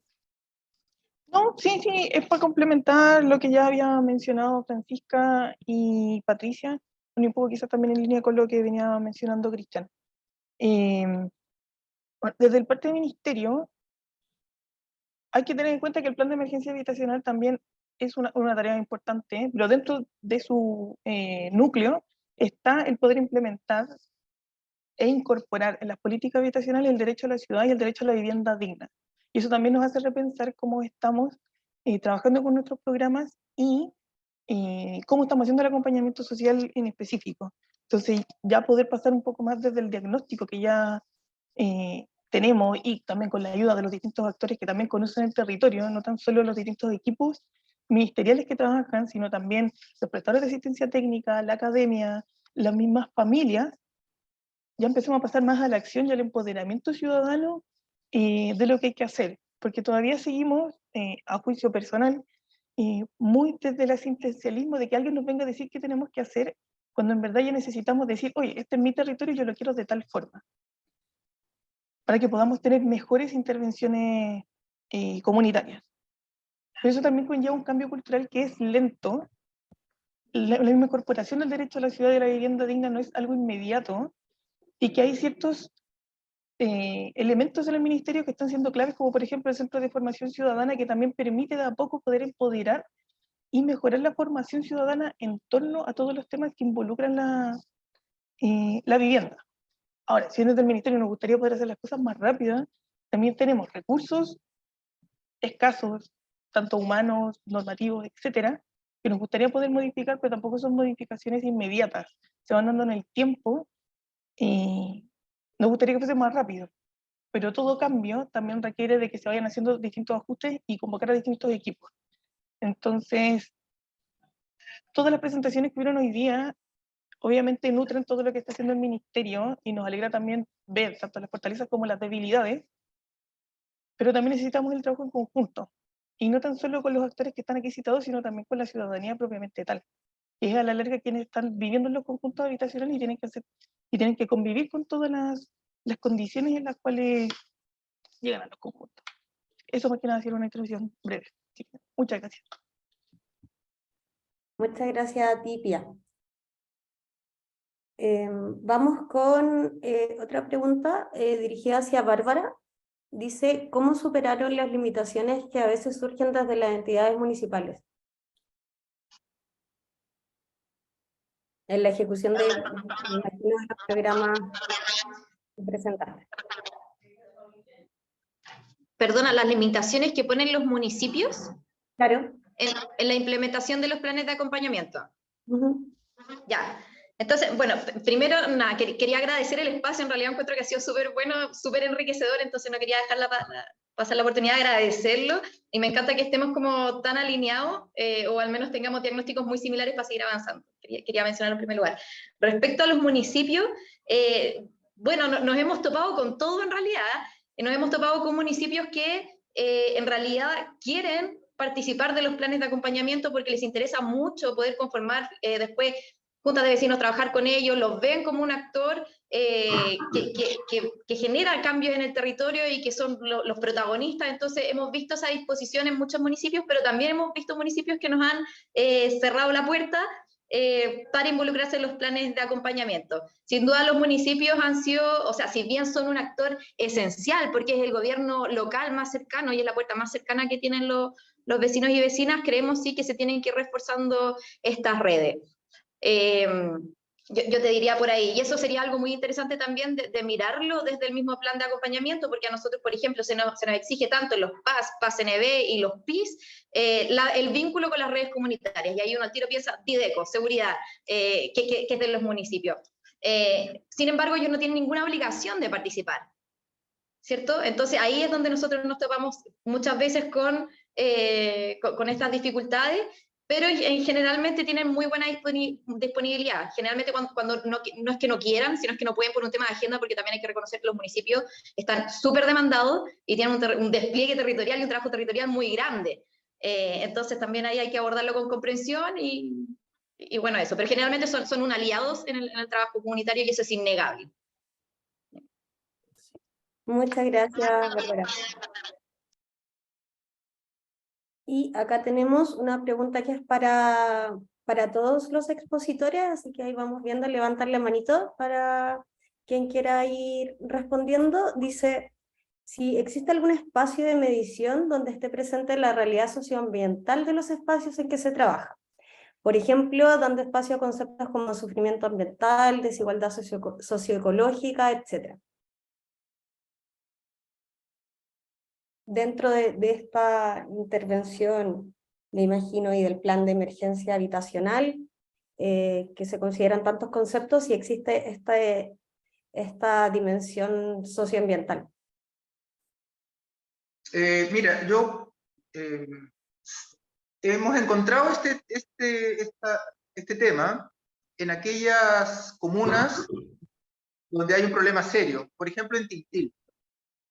No, sí, es para complementar lo que ya había mencionado Francisca y Patricia, y un poco quizás también en línea con lo que venía mencionando Cristian. Desde el parte del ministerio, hay que tener en cuenta que el plan de emergencia habitacional también es una tarea importante, pero dentro de su núcleo está el poder implementar e incorporar en las políticas habitacionales el derecho a la ciudad y el derecho a la vivienda digna. Y eso también nos hace repensar cómo estamos trabajando con nuestros programas y cómo estamos haciendo el acompañamiento social en específico. Entonces, ya poder pasar un poco más desde el diagnóstico que ya tenemos, y también con la ayuda de los distintos actores que también conocen el territorio, no tan solo los distintos equipos ministeriales que trabajan, sino también los prestadores de asistencia técnica, la academia, las mismas familias, ya empezamos a pasar más a la acción y al empoderamiento ciudadano de lo que hay que hacer, porque todavía seguimos, a juicio personal, muy desde el asistencialismo de que alguien nos venga a decir qué tenemos que hacer, cuando en verdad ya necesitamos decir, oye, este es mi territorio y yo lo quiero de tal forma, para que podamos tener mejores intervenciones comunitarias. Pero eso también conlleva un cambio cultural que es lento. La misma incorporación del derecho a la ciudad y a la vivienda digna no es algo inmediato, y que hay ciertos elementos en el ministerio que están siendo claves, como por ejemplo el Centro de Formación Ciudadana, que también permite de a poco poder empoderar y mejorar la formación ciudadana en torno a todos los temas que involucran la vivienda. Ahora, si desde el ministerio nos gustaría poder hacer las cosas más rápidas, también tenemos recursos escasos, tanto humanos, normativos, etcétera, que nos gustaría poder modificar, pero tampoco son modificaciones inmediatas, se van dando en el tiempo y nos gustaría que fuese más rápido, pero todo cambio también requiere de que se vayan haciendo distintos ajustes y convocar a distintos equipos. Entonces, todas las presentaciones que vieron hoy día, obviamente nutren todo lo que está haciendo el ministerio, y nos alegra también ver tanto las fortalezas como las debilidades, pero también necesitamos el trabajo en conjunto, y no tan solo con los actores que están aquí citados, sino también con la ciudadanía propiamente tal, que es a la larga quienes están viviendo en los conjuntos habitacionales y tienen que convivir con todas las condiciones en las cuales llegan a los conjuntos. Eso más que nada hacer una introducción breve. Muchas gracias. Muchas gracias a ti, Pía. Vamos con otra pregunta dirigida hacia Bárbara. Dice, ¿cómo superaron las limitaciones que a veces surgen desde las entidades municipales en la ejecución de los programas que presentaste? Perdona, las limitaciones que ponen los municipios Claro. en la implementación de los planes de acompañamiento. Ya. Entonces, bueno, primero, nada, quería agradecer el espacio, en realidad encuentro que ha sido súper bueno, súper enriquecedor, entonces no quería dejar pasar la oportunidad de agradecerlo, y me encanta que estemos como tan alineados, o al menos tengamos diagnósticos muy similares para seguir avanzando. Quería mencionarlo en primer lugar. Respecto a los municipios, bueno, nos hemos topado con todo en realidad, nos hemos topado con municipios que en realidad quieren participar de los planes de acompañamiento porque les interesa mucho poder conformar después juntas de vecinos, trabajar con ellos, los ven como un actor que genera cambios en el territorio y que son los protagonistas. Entonces hemos visto esa disposición en muchos municipios, pero también hemos visto municipios que nos han cerrado la puerta para involucrarse en los planes de acompañamiento. Sin duda los municipios han sido, o sea, si bien son un actor esencial, porque es el gobierno local más cercano y es la puerta más cercana que tienen los vecinos y vecinas, creemos sí que se tienen que ir reforzando estas redes. Yo te diría por ahí, y eso sería algo muy interesante también de mirarlo desde el mismo plan de acompañamiento, porque a nosotros, por ejemplo, se nos exige tanto en los PAS, PAS-NB y los PIS, el vínculo con las redes comunitarias, y ahí uno al tiro piensa, Dideco, seguridad, que es de los municipios. Sin embargo, ellos no tienen ninguna obligación de participar, ¿cierto? Entonces ahí es donde nosotros nos topamos muchas veces con estas dificultades, pero generalmente tienen muy buena disponibilidad. Generalmente cuando no es que no quieran, sino es que no pueden por un tema de agenda, porque también hay que reconocer que los municipios están súper demandados y tienen un despliegue territorial y un trabajo territorial muy grande. Entonces también ahí hay que abordarlo con comprensión y bueno, eso. Pero generalmente son un aliados en el trabajo comunitario y eso es innegable. Muchas gracias, Bárbara. Y acá tenemos una pregunta que es para todos los expositores, así que ahí vamos viendo, levantar la manito para quien quiera ir respondiendo. Dice, si existe algún espacio de medición donde esté presente la realidad socioambiental de los espacios en que se trabaja. Por ejemplo, dando espacio a conceptos como sufrimiento ambiental, desigualdad socioecológica, etc. Dentro de esta intervención, me imagino, y del plan de emergencia habitacional, que se consideran tantos conceptos, y existe esta dimensión socioambiental. Mira, hemos encontrado este tema en aquellas comunas donde hay un problema serio. Por ejemplo, en Tiltil,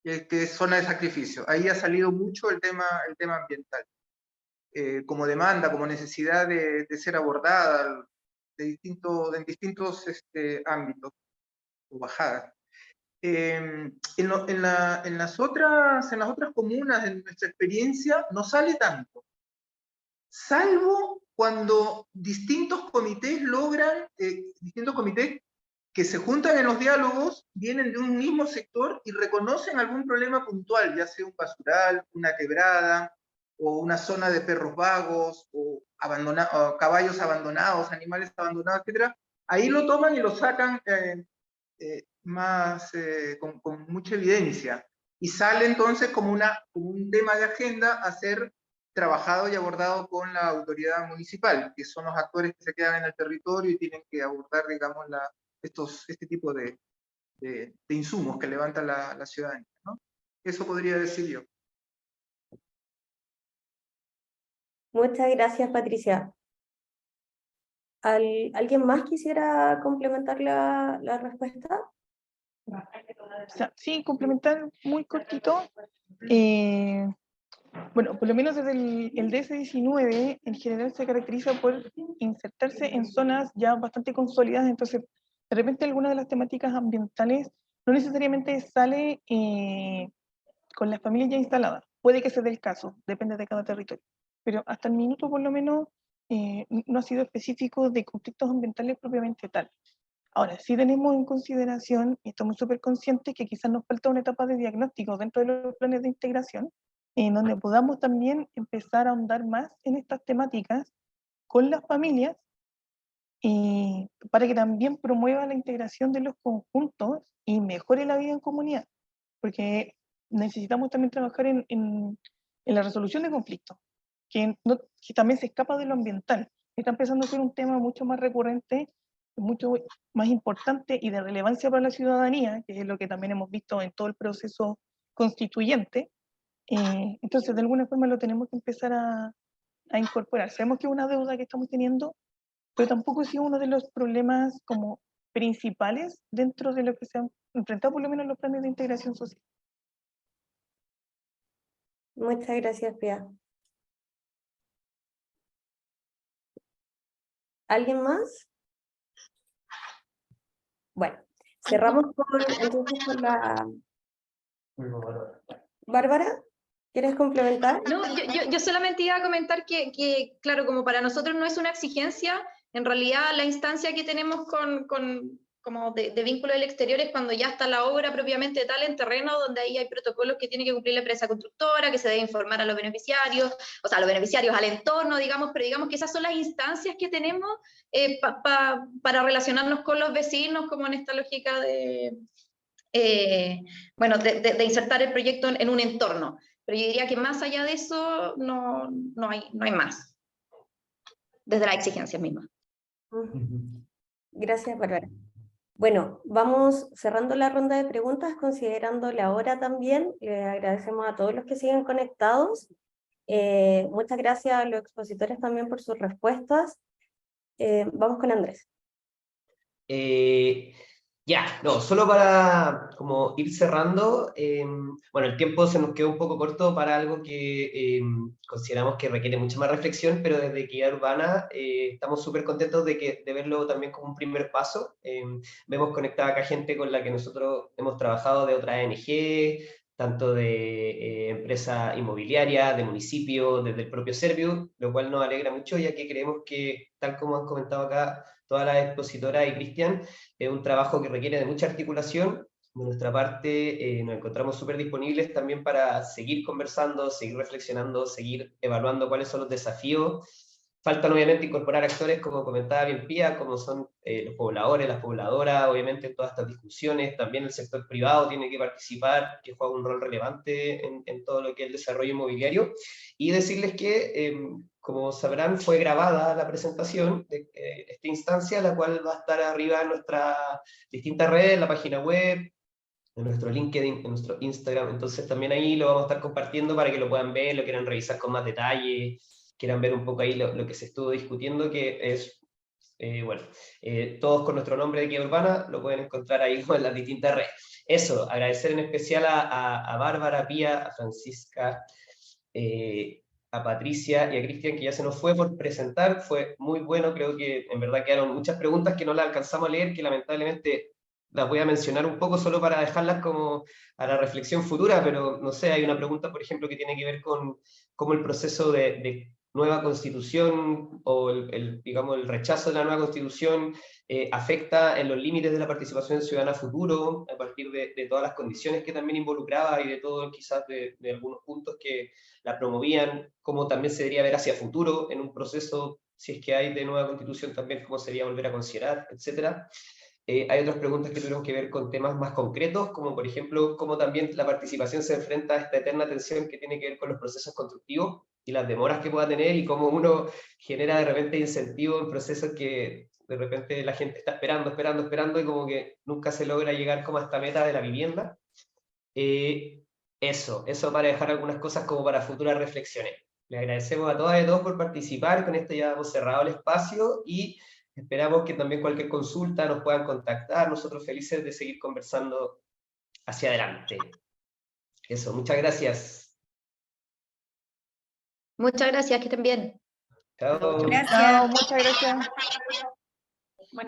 que es zona de sacrificio. Ahí ha salido mucho el tema ambiental. Como demanda, como necesidad de ser abordada en distintos ámbitos o bajadas. En las otras comunas, en nuestra experiencia, no sale tanto, salvo cuando distintos comités que se juntan en los diálogos, vienen de un mismo sector y reconocen algún problema puntual, ya sea un basural, una quebrada, o una zona de perros vagos, o caballos abandonados, animales abandonados, etc. Ahí lo toman y lo sacan con mucha evidencia. Y sale entonces como un tema de agenda a ser trabajado y abordado con la autoridad municipal, que son los actores que se quedan en el territorio y tienen que abordar, digamos, este tipo de insumos que levanta la ciudadanía, ¿no? Eso podría decir yo. Muchas gracias, Patricia. ¿Alguien más quisiera complementar la respuesta? O sea, sí, complementar muy cortito. Bueno, por lo menos desde el DS-19 en general se caracteriza por insertarse en zonas ya bastante consolidadas, entonces de repente alguna de las temáticas ambientales no necesariamente sale con las familias ya instaladas, puede que se dé el caso, depende de cada territorio, pero hasta el minuto por lo menos no ha sido específico de conflictos ambientales propiamente tal. Ahora, sí tenemos en consideración, y estamos súper conscientes que quizás nos falta una etapa de diagnóstico dentro de los planes de integración, en donde podamos también empezar a ahondar más en estas temáticas con las familias, para que también promueva la integración de los conjuntos y mejore la vida en comunidad, porque necesitamos también trabajar en la resolución de conflictos, que también se escapa de lo ambiental. Está empezando a ser un tema mucho más recurrente, mucho más importante y de relevancia para la ciudadanía, que es lo que también hemos visto en todo el proceso constituyente. Entonces, de alguna forma lo tenemos que empezar a incorporar. Sabemos que es una deuda que estamos teniendo, pero tampoco ha sido uno de los problemas como principales dentro de lo que se han enfrentado, por lo menos los planes de integración social. Muchas gracias, Pia. ¿Alguien más? Bueno, cerramos entonces con la... Bárbara, ¿quieres complementar? No, yo solamente iba a comentar que, claro, como para nosotros no es una exigencia, en realidad la instancia que tenemos como de vínculo del exterior es cuando ya está la obra propiamente tal en terreno, donde ahí hay protocolos que tiene que cumplir la empresa constructora, que se debe informar a los beneficiarios, o sea, a los beneficiarios, al entorno, digamos, pero digamos que esas son las instancias que tenemos para relacionarnos con los vecinos, como en esta lógica de insertar el proyecto en un entorno. Pero yo diría que más allá de eso no hay más, desde las exigencias mismas. Gracias, Bárbara. Bueno, vamos cerrando la ronda de preguntas, considerando la hora también. Le agradecemos a todos los que siguen conectados. Muchas gracias a los expositores también por sus respuestas. Vamos con Andrés. Solo para como ir cerrando, bueno, el tiempo se nos quedó un poco corto para algo que consideramos que requiere mucha más reflexión, pero desde Equidad Urbana estamos súper contentos de verlo también como un primer paso. Vemos conectada acá gente con la que nosotros hemos trabajado de otras ONG, tanto de empresa inmobiliaria, de municipio, desde el propio Serviu, lo cual nos alegra mucho, ya que creemos que, tal como han comentado acá todas las expositoras y Cristian, es un trabajo que requiere de mucha articulación. De nuestra parte, nos encontramos súper disponibles también para seguir conversando, seguir reflexionando, seguir evaluando cuáles son los desafíos. Faltan obviamente incorporar actores, como comentaba bien Pía, como son los pobladores, las pobladoras, obviamente en todas estas discusiones. También el sector privado tiene que participar, que juega un rol relevante en todo lo que es el desarrollo inmobiliario. Y decirles que, como sabrán, fue grabada la presentación de esta instancia, la cual va a estar arriba en nuestras distintas redes, la página web, en nuestro LinkedIn, en nuestro Instagram. Entonces también ahí lo vamos a estar compartiendo para que lo puedan ver, lo quieran revisar con más detalle, quieran ver un poco ahí lo que se estuvo discutiendo, que es, todos con nuestro nombre de Equidad Urbana, lo pueden encontrar ahí en las distintas redes. Eso, agradecer en especial a Bárbara, a Pía, a Francisca, a Patricia y a Cristian, que ya se nos fue, por presentar. Fue muy bueno, creo que en verdad quedaron muchas preguntas que no las alcanzamos a leer, que lamentablemente las voy a mencionar un poco solo para dejarlas como a la reflexión futura, pero no sé, hay una pregunta, por ejemplo, que tiene que ver con cómo el proceso de nueva constitución o digamos, el rechazo de la nueva constitución afecta en los límites de la participación ciudadana futuro, a partir de todas las condiciones que también involucraba y de todo, quizás de algunos puntos que la promovían, cómo también se debería ver hacia futuro en un proceso, si es que hay de nueva constitución también, cómo sería volver a considerar, etcétera. Hay otras preguntas que tuvieron que ver con temas más concretos, como por ejemplo, cómo también la participación se enfrenta a esta eterna tensión que tiene que ver con los procesos constructivos y las demoras que pueda tener, y cómo uno genera de repente incentivo en procesos que de repente la gente está esperando, esperando, esperando, y como que nunca se logra llegar como a esta meta de la vivienda. Eso para dejar algunas cosas como para futuras reflexiones. Le agradecemos a todas y a todos por participar. Con esto ya hemos cerrado el espacio y esperamos que también cualquier consulta nos puedan contactar. Nosotros felices de seguir conversando hacia adelante. Eso, muchas gracias. Muchas gracias, que estén bien. Chao. Gracias. Chao, muchas gracias.